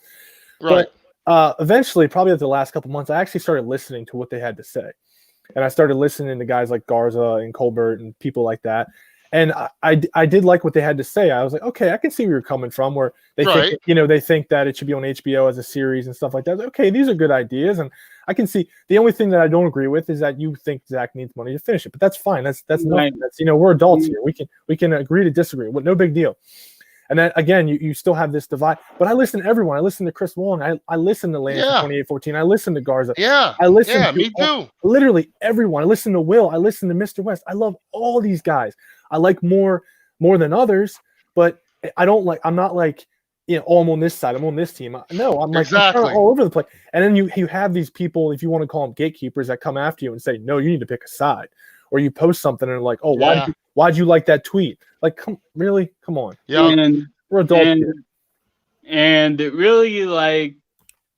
Right. But eventually, probably after the last couple months, I actually started listening to what they had to say. And I started listening to guys like Garza and Colbert and people like that. And I did like what they had to say. I was like, okay, I can see where you're coming from, where they think, they think that it should be on HBO as a series and stuff like that. Okay, these are good ideas. And I can see the only thing that I don't agree with is that you think Zach needs money to finish it. But that's fine. That's nothing. That's, we're adults here. We can agree to disagree. No big deal. And then again, you still have this divide. But I listen to everyone. I listen to Chris Wong. I listen to Lance in 2814. I listen to Garza. Yeah. I listen to me too. Literally everyone. I listen to Will. I listen to Mr. West. I love all these guys. I like more than others, but I'm not like, I'm on this side, I'm on this team. No, I'm like I'm kind of all over the place. And then you have these people, if you want to call them gatekeepers, that come after you and say, no, you need to pick a side. Or you post something and like, oh, why'd you like that tweet? Like, come on. Yeah. And we're adults. And really, like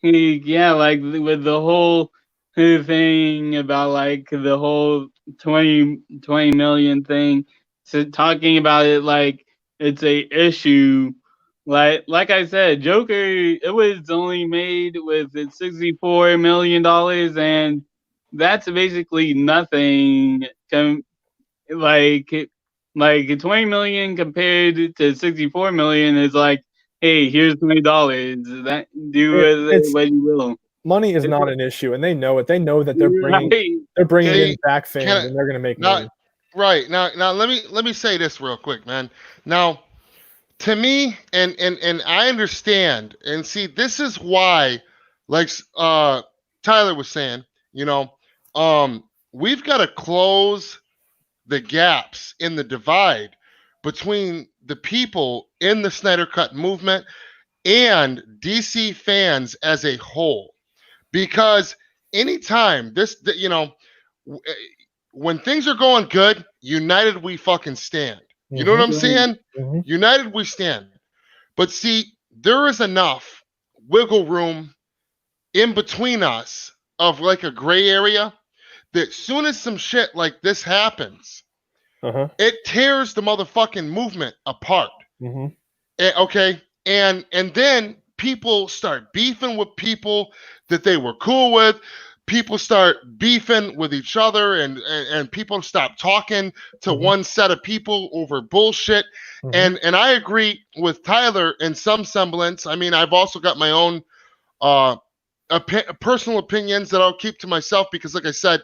with the whole thing about like the whole 20 million thing, so talking about it like it's a issue. Like I said, Joker, it was only made with $64 million, and that's basically nothing. Like 20 million compared to 64 million is like, hey, here's $20. That do with it what you will. Money is not an issue, and they know it. They know that they're bringing in back fans, and they're going to make money. Right now, let me say this real quick, man. Now, to me, and I understand, and see, this is why, like Tyler was saying, we've got to close the gaps in the divide between the people in the Snyder Cut movement and DC fans as a whole, because anytime when things are going good, united we fucking stand. You know what I'm saying? Mm-hmm. United we stand. But see, there is enough wiggle room in between us of like a gray area that soon as some shit like this happens, it tears the motherfucking movement apart. Okay? And then people start beefing with people that they were cool with. People start beefing with each other, and people stop talking to one set of people over bullshit. And I agree with Tyler in some semblance. I mean, I've also got my own personal opinions that I'll keep to myself because, like I said,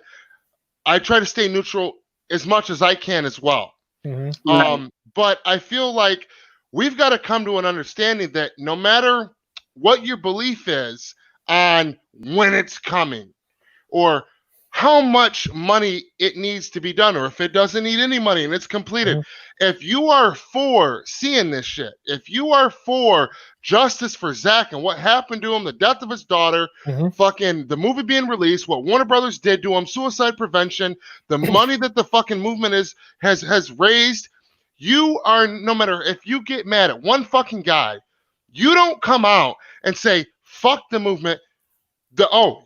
I try to stay neutral as much as I can as well. But I feel like we've got to come to an understanding that no matter what your belief is on when it's coming, or how much money it needs to be done, or if it doesn't need any money and it's completed. If you are for seeing this shit, if you are for justice for Zach and what happened to him, the death of his daughter, fucking the movie being released, what Warner Brothers did to him, suicide prevention, the money that the fucking movement has raised, you are, no matter if you get mad at one fucking guy, you don't come out and say, fuck the movement.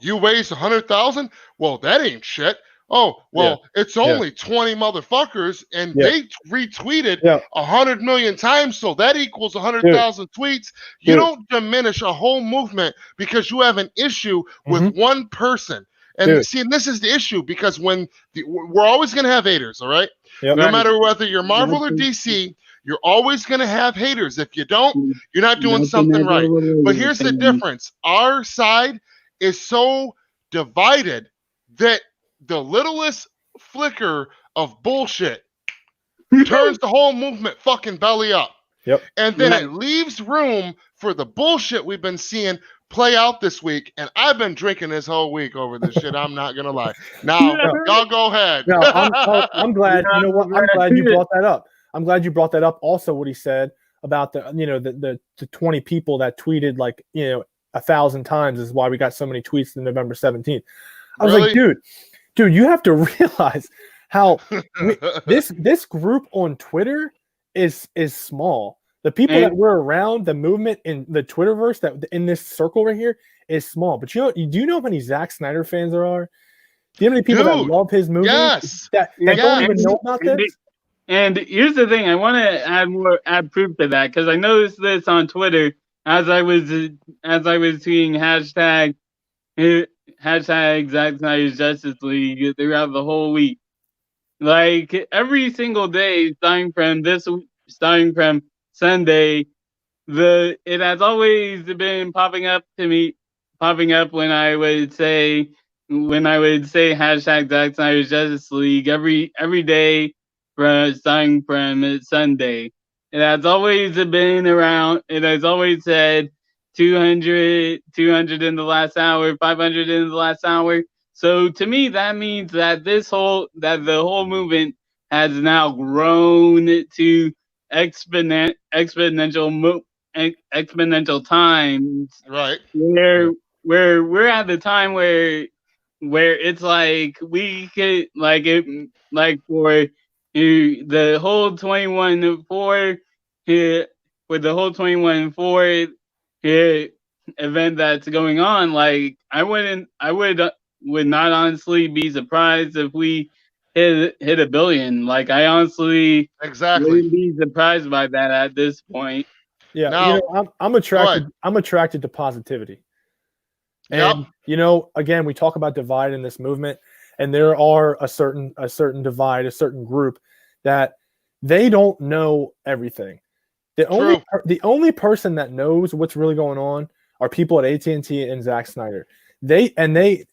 You raised 100,000? Well, that ain't shit. Oh, well, it's only 20 motherfuckers, and they retweeted 100 million times, so that equals 100,000 tweets. You don't diminish a whole movement because you have an issue with one person. And see, this is the issue, because we're always going to have haters, all right? No matter whether you're Marvel or DC, you're always going to have haters. If you don't, you're not doing something right. But here's the difference. Our side is so divided that the littlest flicker of bullshit turns the whole movement fucking belly up. Yep. And then it leaves room for the bullshit we've been seeing play out this week. And I've been drinking this whole week over this shit. I'm not gonna lie. Now, y'all go ahead. No, I'm glad. You know what? I'm glad you brought that up. I'm glad you brought that up. Also, what he said about the 20 people that tweeted 1,000 times is why we got so many tweets on November 17th. I was like, dude, you have to realize how this group on Twitter is small. The people that were around the movement in the Twitterverse that in this circle right here is small. But do you know how many Zack Snyder fans there are? Do you know how many people that love his movie? Yes. That don't even know about this? And here's the thing: I want to add proof to that because I noticed this on Twitter as I was seeing hashtag Zack Snyder's Justice League throughout the whole week. Like every single day, starting from Sunday, it has always been popping up when I would say hashtag Zack Snyder's Justice League every day starting from Sunday. It has always been around. It has always said 200 in the last hour, 500 in the last hour. So to me, that means that the whole movement has now grown to exponential times. Right. Where we're at the time where it's like we could for the whole 21-4 here with the whole 21-4 here event that's going on. Like I would not honestly be surprised if we hit $1 billion. Like I honestly wouldn't be surprised by that at this point. Yeah, now, I'm attracted to positivity. And again, we talk about divide in this movement, and there are a certain divide, a certain group that they don't know everything. The only person that knows what's really going on are people at AT&T and Zack Snyder. I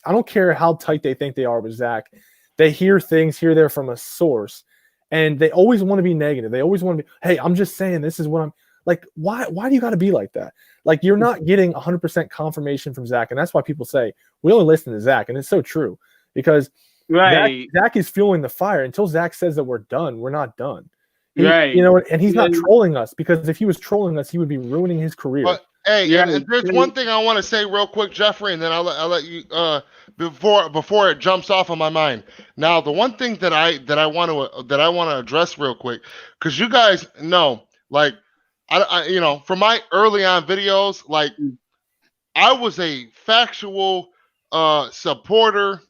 don't care how tight they think they are with Zack. They hear things here, there from a source, and they always want to be negative. They always want to be, hey, I'm just saying this is what I'm like. Why do you got to be like that? Like you're not getting 100% confirmation from Zack, and that's why people say we only listen to Zack, and it's so true because Zack is fueling the fire. Until Zack says that we're done, we're not done. And he's not trolling us, because if he was trolling us, he would be ruining his career. But, and there's one thing I want to say real quick, Jeffrey, and then I'll let you before it jumps off of my mind. Now, the one thing that I want to address real quick, because you guys know, like I from my early on videos, like I was a factual supporter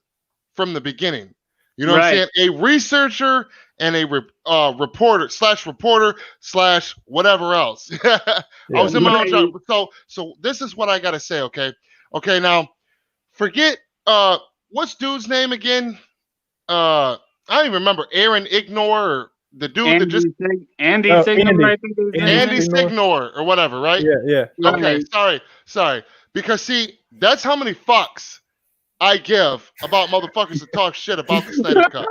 from the beginning. You know what I'm saying? A researcher and a reporter / whatever else. I was in my own job. So this is what I gotta say, okay? Okay, now forget what's dude's name again? I don't even remember. Aaron Ignore, or the dude Andy Signor, Andy Signor or whatever, right? Yeah. Okay, sorry. Because see, that's how many fucks I give about motherfuckers that talk shit about the Snyder Cut.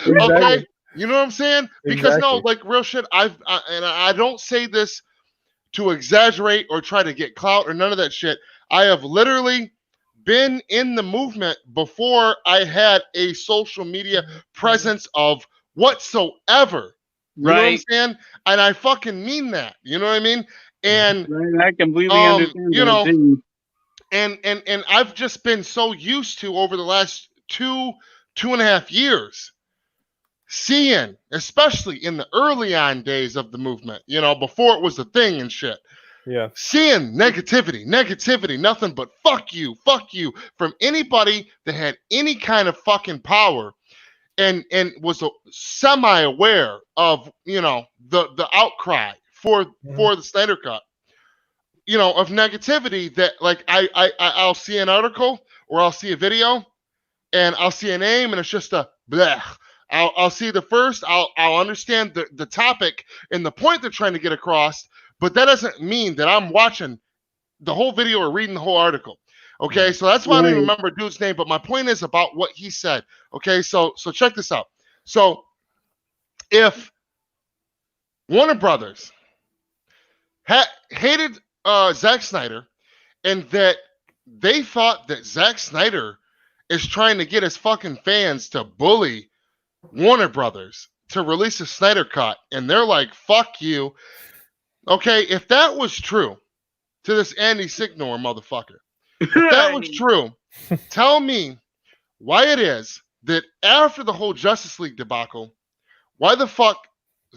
Okay, you know what I'm saying? Because no, like real shit. I don't say this to exaggerate or try to get clout or none of that shit. I have literally been in the movement before I had a social media presence of whatsoever. You know what I'm saying? And I fucking mean that. You know what I mean? And I completely understand. And I've just been so used to over the last 2.5 years seeing, especially in the early on days of the movement, before it was a thing and shit. Yeah. Seeing negativity, nothing but fuck you from anybody that had any kind of fucking power and was semi-aware of, the outcry for the Snyder Cut. Of negativity that like I'll see an article or I'll see a video and I'll see a name and it's just a bleh. I'll see the first, I'll understand the topic and the point they're trying to get across, but that doesn't mean that I'm watching the whole video or reading the whole article. Okay, so that's why I don't even remember dude's name, but my point is about what he said. Okay, so check this out. So if Warner Brothers hated Zack Snyder, and that they thought that Zack Snyder is trying to get his fucking fans to bully Warner Brothers to release a Snyder cut, and they're like, fuck you. Okay, if that was true to this Andy Signor motherfucker, if that was true, tell me why it is that after the whole Justice League debacle, why the fuck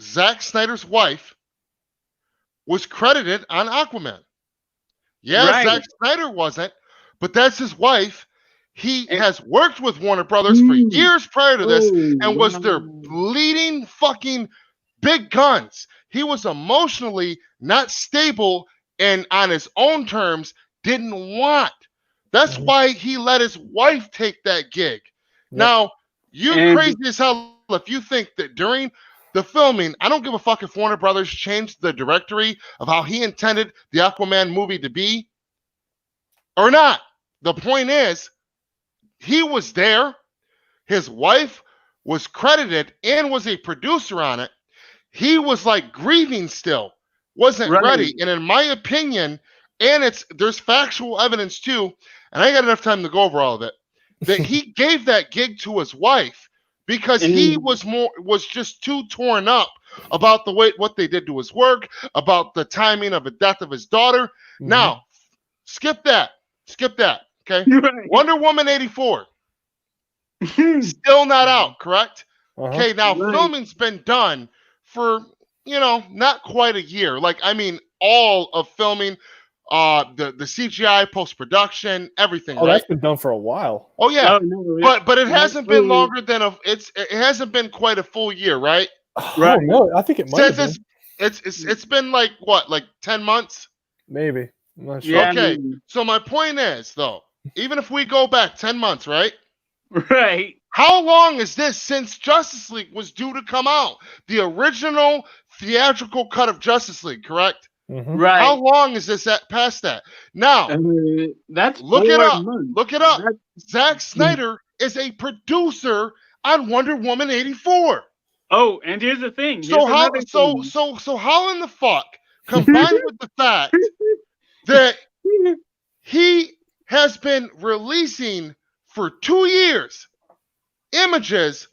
Zack Snyder's wife was credited on Aquaman. Yeah, Right. Zack Snyder wasn't, but that's his wife. He has worked with Warner Brothers for years prior to this and was their leading fucking big guns. He was emotionally not stable and on his own terms didn't want. That's why he let his wife take that gig. Yep. Now, you're crazy as hell if you think that during the filming, I don't give a fuck if Warner Brothers changed the directory of how he intended the Aquaman movie to be or not. The point is, he was there. His wife was credited and was a producer on it. He was like grieving still, wasn't ready. And in my opinion, and there's factual evidence too, and I got enough time to go over all of it, that he gave that gig to his wife because he was just too torn up about the way what they did to his work, about the timing of the death of his daughter. Now, skip that. Okay. Wonder Woman 84. Still not out, correct? Okay, now filming's been done for, not quite a year. Like, I mean, all of filming, the CGI, post-production, everything. Oh, that's been done for a while. Oh yeah, but it hasn't been longer than it hasn't been quite a full year, right? Right. No, I think it might have been. It's been like what, like 10 months? Maybe. I'm not sure. Yeah, okay, so my point is, though, even if we go back 10 months, right? Right. How long is this since Justice League was due to come out? The original theatrical cut of Justice League, correct? Right. How long is this past that? Now, that's look it up. months. Look it up. Zack Snyder is a producer on Wonder Woman 84. Oh, and here's the thing. So how in the fuck, combined with the fact that he has been releasing for 2 years images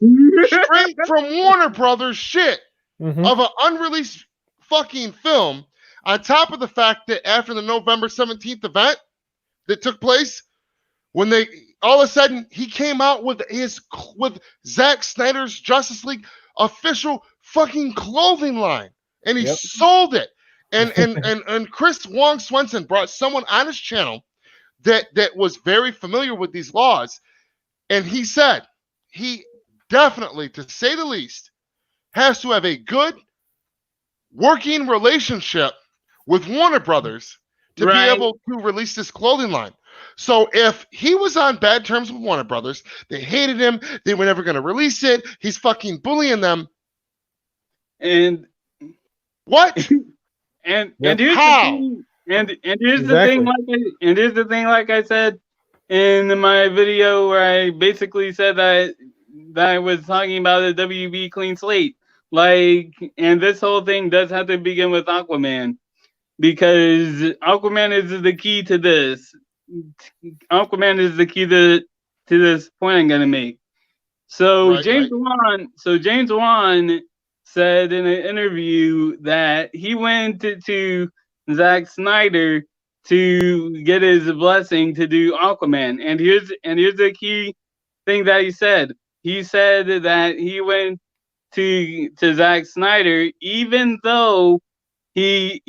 straight from Warner Brothers shit of an unreleased fucking film, on top of the fact that after the November 17th event that took place, when they all of a sudden he came out with Zack Snyder's Justice League official fucking clothing line, and he sold it. And Chris Wong Swenson brought someone on his channel that was very familiar with these laws, and he said he definitely, to say the least, has to have a good working relationship with Warner Brothers to be able to release this clothing line. So if he was on bad terms with Warner Brothers, they hated him, they were never going to release it, he's fucking bullying them. And what? and here's how? the thing, and here's the thing, like I said in my video where I basically said that I was talking about a WB clean slate. Like, and this whole thing does have to begin with Aquaman, because Aquaman is the key to this. Aquaman is the key to this point I'm gonna make. So James Wan said in an interview that he went to Zack Snyder to get his blessing to do Aquaman. And here's the key thing that he said. He said that he went to Zack Snyder even though he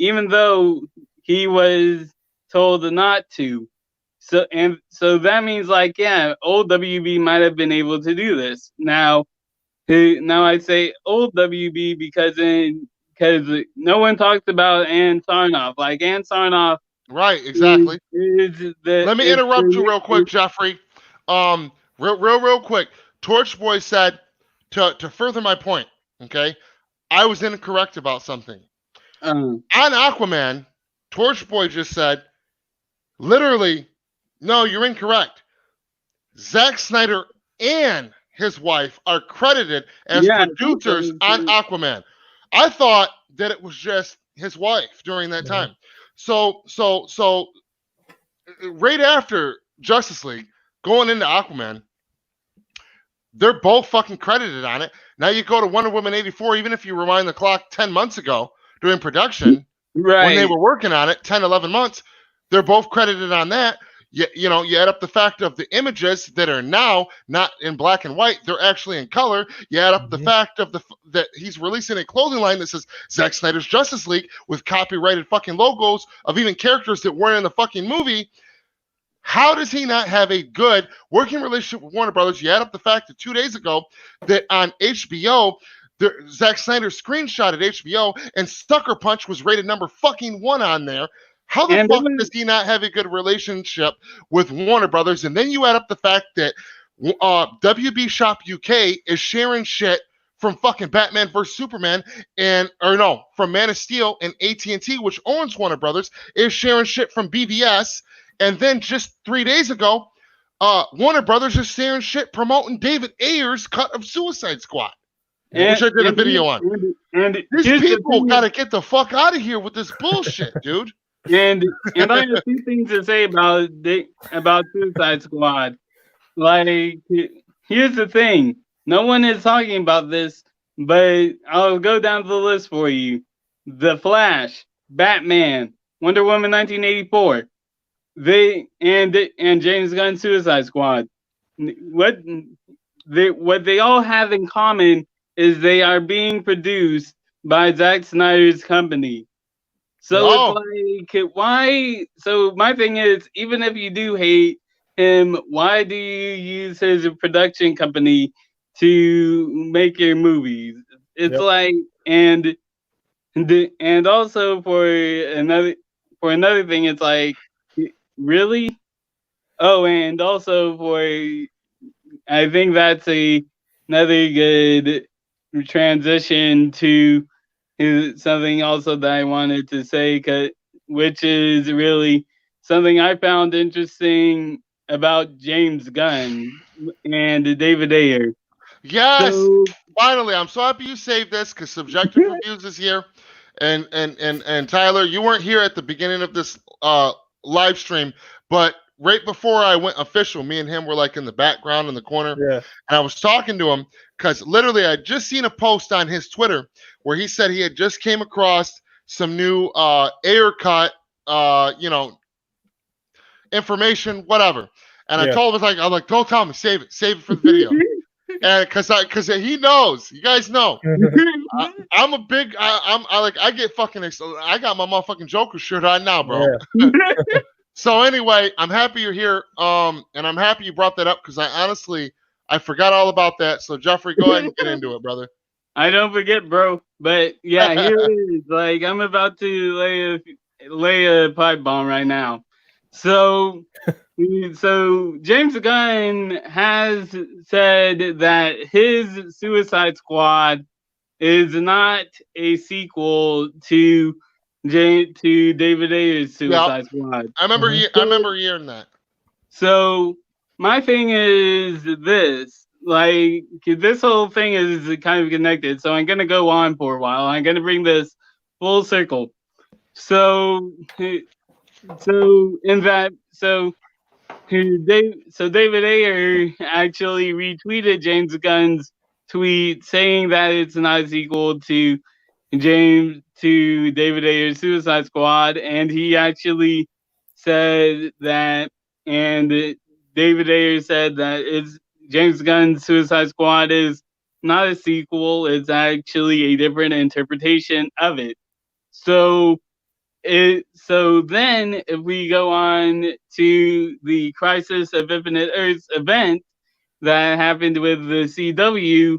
was told not to. So that means, like, yeah, old WB might have been able to do this. Now I say old WB because no one talked about Ann Sarnoff. Like, Ann Sarnoff. Right, exactly. Let me interrupt you real quick, Jeffrey. Real quick. Torch Boy said, to further my point, okay, I was incorrect about something. On Aquaman, Torch Boy just said, literally, no, you're incorrect. Zack Snyder and his wife are credited as producers on Aquaman. I thought that it was just his wife during that time. So right after Justice League, going into Aquaman, they're both fucking credited on it. Now you go to Wonder Woman 84, even if you rewind the clock 10 months ago during production, when they were working on it, 10, 11 months, they're both credited on that. You know, you add up the fact of the images that are now not in black and white, they're actually in color. You add up the fact of that he's releasing a clothing line that says Zack Snyder's Justice League with copyrighted fucking logos of even characters that weren't in the fucking movie. How does he not have a good working relationship with Warner Brothers? You add up the fact that 2 days ago that on HBO, Zack Snyder screenshotted HBO and Sucker Punch was rated number fucking 1 on there. How the fuck does he not have a good relationship with Warner Brothers? And then you add up the fact that WB Shop UK is sharing shit from fucking Batman vs Superman from Man of Steel, and AT&T, which owns Warner Brothers, is sharing shit from BVS. And then just 3 days ago, Warner Brothers is sharing shit promoting David Ayer's cut of Suicide Squad, which I did a video on. And these people got to get the fuck out of here with this bullshit, dude. And I have 2 things to say about Suicide Squad. Like, here's the thing: no one is talking about this, but I'll go down the list for you. The Flash, Batman, Wonder Woman 1984, and James Gunn Suicide Squad. What they all have in common is they are being produced by Zack Snyder's company. So it's like, why? So my thing is, even if you do hate him, why do you use his production company to make your movies? It's like, and also for another thing, it's like, really? Oh, and also I think that's another good transition to something also that I wanted to say, which is really something I found interesting about James Gunn and David Ayer. Yes, finally, I'm so happy you saved this, because Subjective Reviews is here, and Tyler, you weren't here at the beginning of this live stream, but right before I went official, me and him were like in the background in the corner, and I was talking to him because literally I just seen a post on his Twitter where he said he had just came across some new Ayer cut, information, whatever. And I told him, I'm like, don't tell me, save it for the video. And because he knows, you guys know, I'm a big, I get fucking, I got my motherfucking Joker shirt on now, bro. So anyway, I'm happy you're here, and I'm happy you brought that up, because I forgot all about that. So Jeffrey, go ahead and get into it, brother. I don't forget, bro. But yeah, here it is. Like, I'm about to lay a pipe bomb right now. So James Gunn has said that his Suicide Squad is not a sequel to David Ayer's Suicide Squad. I remember hearing that. So my thing is this: like, this whole thing is kind of connected. So I'm gonna go on for a while. I'm gonna bring this full circle. So David Ayer actually retweeted James Gunn's tweet saying that it's not a sequel to David Ayer's Suicide Squad, and he actually said that, and David Ayer said that James Gunn's Suicide Squad is not a sequel, it's actually a different interpretation of it. So then if we go on to the Crisis of Infinite Earths event that happened with the CW,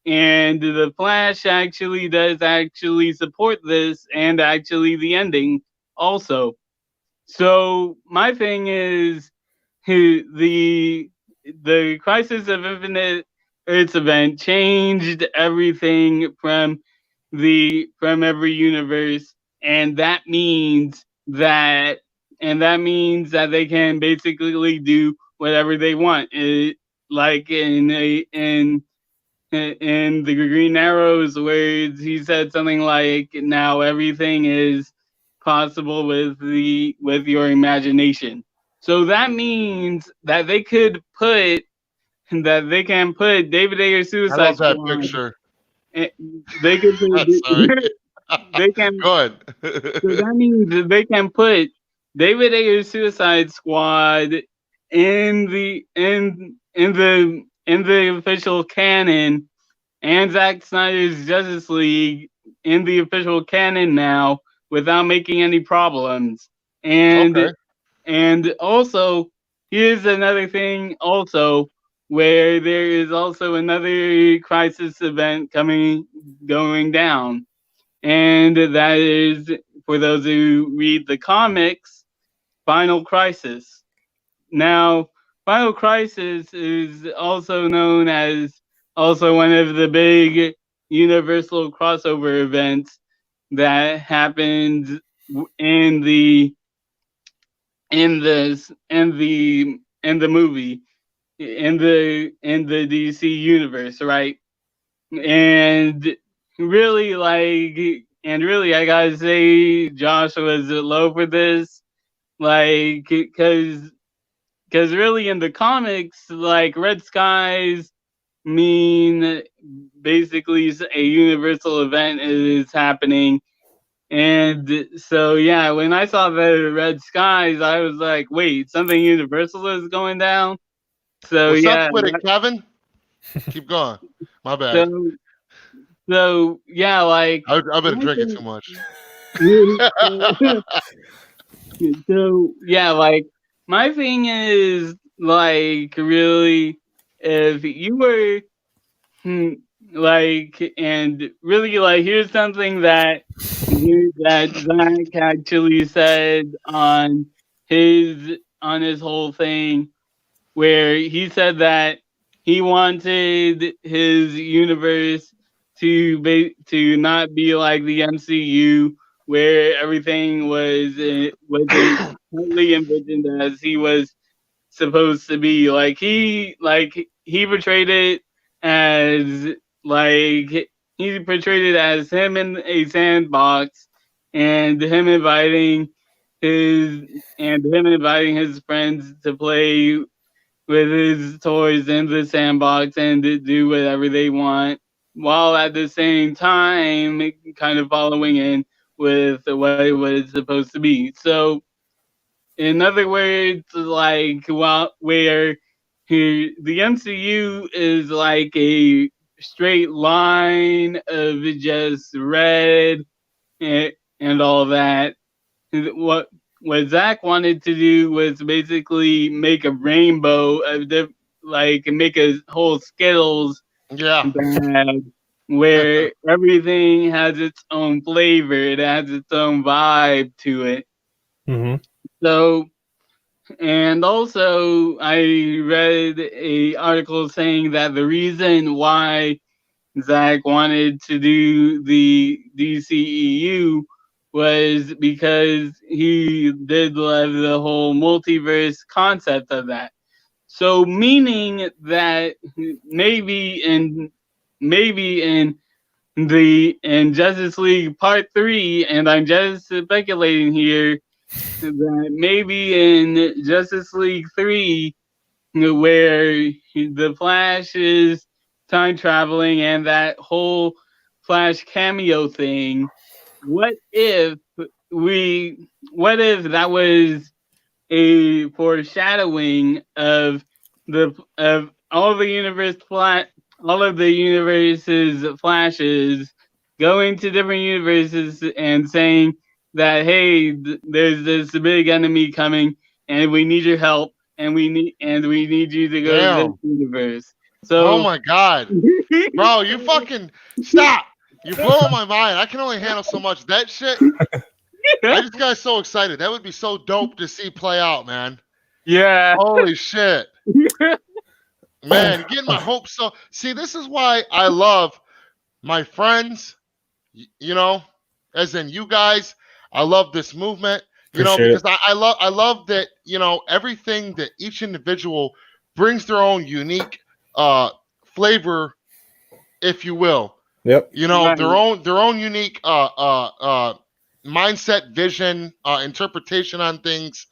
and the Flash actually does support this, and actually the ending also. So my thing is, the Crisis of Infinite Earths event changed everything from every universe, and that means that they can basically do whatever they want. like in the Green Arrow's words, he said something like, "Now everything is possible with your imagination." So that means that they can put David Ayer's I Suicide love that Squad. picture. They could Sorry. they can. Good. So that means that they can put David Ayer's Suicide Squad in the official canon, and Zack Snyder's Justice League in the official canon now without making any problems. And Okay. and also, here's another thing also, where there is also another crisis event going down. And that is, for those who read the comics, Final Crisis. Now, Final Crisis is also known as also one of the big Universal crossover events that happened in the movie in the DC universe, right? And really, I gotta say, Josh was low for this, like, because really in the comics, like, Red Skies mean basically a universal event is happening. And so, yeah, when I saw the Red Skies, I was like, wait, something universal is going down? So, What's yeah. up with it, Kevin? Keep going. My bad. So yeah, like, I've been drinking too much. So yeah, like, my thing is, like, really, if you were like, and really, like, here's something that Zach actually said on his whole thing, where he said that he wanted his universe to not be like the MCU, where everything was totally envisioned as he was supposed to be. Like, he portrayed it as, like, he portrayed it as him in a sandbox, and him inviting his friends to play with his toys in the sandbox and to do whatever they want, while at the same time kind of following in with what it was supposed to be. So, in other words, like, where the MCU is like a straight line of just red and all that, what Zach wanted to do was basically make a rainbow of make a whole Skittles bag, where everything has its own flavor, it has its own vibe to it. Mm-hmm. So, and also, I read a article saying that the reason why Zach wanted to do the DCEU was because he did love the whole multiverse concept of that. So, meaning that maybe in Justice League Part 3, and I'm just speculating here, that maybe in Justice League 3, where the Flash is time traveling and that whole Flash cameo thing, what if that was a foreshadowing of all of the universe's Flashes going to different universes and saying that, hey, there's this big enemy coming and we need your help, and we need you to go to this universe. So, oh my God, bro, you fucking stop! You're blowing my mind. I can only handle so much. That shit, I just got so excited. That would be so dope to see play out, man. Yeah. Holy shit. Man, you're getting my hopes so. See, this is why I love my friends, you know, as in you guys. I love this movement, you know, because I love that, you know, everything that each individual brings their own unique flavor, if you will. Yep. You know, Right. their own unique mindset, vision, interpretation on things,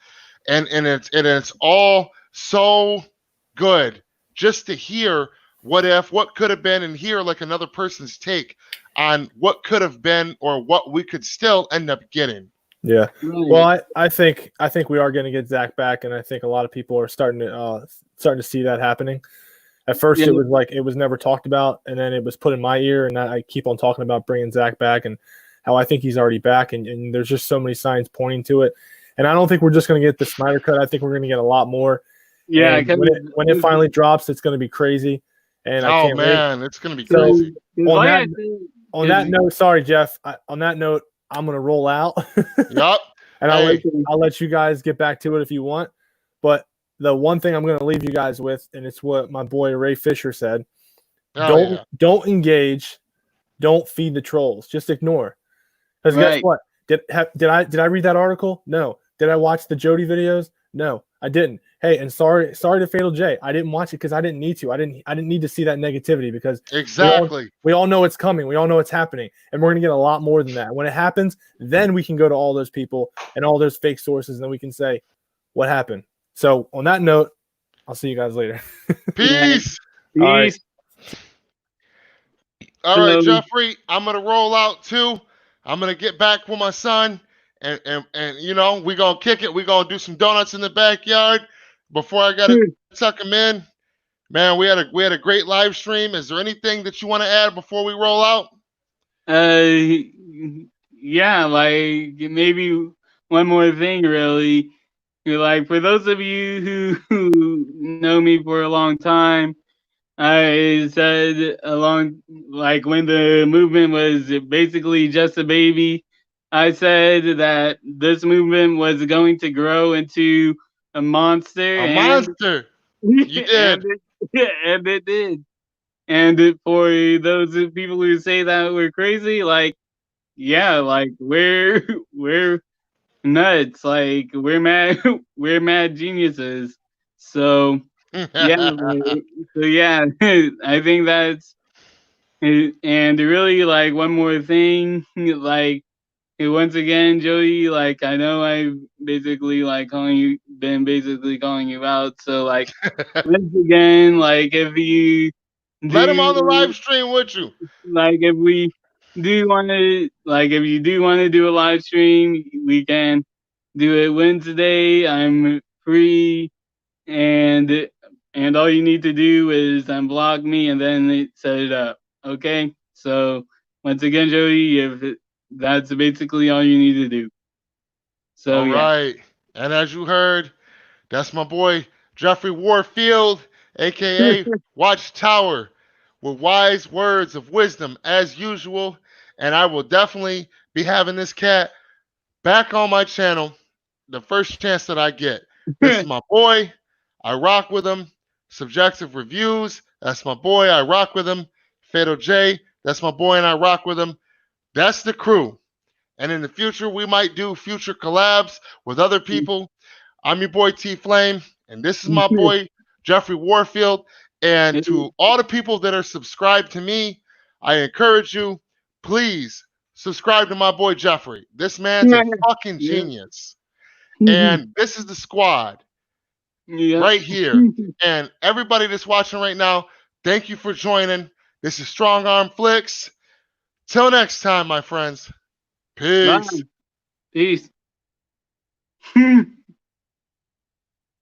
and it's all so good just to hear what could have been, and hear like another person's take on what could have been or what we could still end up getting. Yeah. Right. Well, I think we are going to get Zach back, and I think a lot of people are starting to see that happening. At first, Yeah. it was like it was never talked about, and then it was put in my ear, and I keep on talking about bringing Zach back and how I think he's already back, and there's just so many signs pointing to it. And I don't think we're just going to get the Snyder cut. I think we're going to get a lot more. Yeah, And when it finally drops, it's going to be crazy. And I can't wait. It's gonna be So, crazy. On that note, sorry, Jeff. On that note, I'm going to roll out. Yup. And Hey. I'll let you guys get back to it if you want. But the one thing I'm going to leave you guys with, and it's what my boy Ray Fisher said: don't engage, don't feed the trolls, just ignore. Because guess what? Did I read that article? No. Did I watch the Jody videos? No, I didn't. Hey, and sorry to Fatal J. I didn't watch it because I didn't need to. I didn't need to see that negativity, because Exactly. we all know it's coming. We all know it's happening, and we're gonna get a lot more than that. When it happens, then we can go to all those people and all those fake sources, and then we can say what happened. So on that note, I'll see you guys later. Peace. All right. All right, Jeffrey, I'm gonna roll out too. I'm gonna get back with my son, and you know, we're gonna kick it. We're gonna do some donuts in the backyard before I gotta tuck him in. Man, we had a great live stream. Is there anything that you want to add before we roll out? Yeah, like maybe one more thing, really. Like, for those of you who know me for a long time, I said like when the movement was basically just a baby, I said that this movement was going to grow into a monster. A monster. You did. And it did. And for those people who say that we're crazy, like, yeah, like we're nuts. Like, we're mad geniuses. So yeah, I think that's, and really, like, one more thing, like, once again, Joey, like, I know I've basically been basically calling you out. So, like, once again, like, if you let him on the live stream with you. Like, if you do want to do a live stream, we can do it Wednesday. I'm free, and all you need to do is unblock me, and then set it up. Okay. So once again, Joey, that's basically all you need to do. So all right. And as you heard, that's my boy Jeffery Warfield, aka Watchtower, with wise words of wisdom as usual. And I will definitely be having this cat back on my channel the first chance that I get. This is my boy. I rock with him. Subjective Reviews, that's my boy. I rock with him. Fatal J, that's my boy, and I rock with him. That's the crew. And in the future, we might do future collabs with other people. I'm your boy T Flame, and this is my boy Jeffery Warfield. And to all the people that are subscribed to me, I encourage you, please subscribe to my boy Jeffrey. This man's a fucking genius. And this is the squad right here. And everybody that's watching right now, thank you for joining. This is Strong Arm Flix. Till next time, my friends. Peace. Bye. Peace.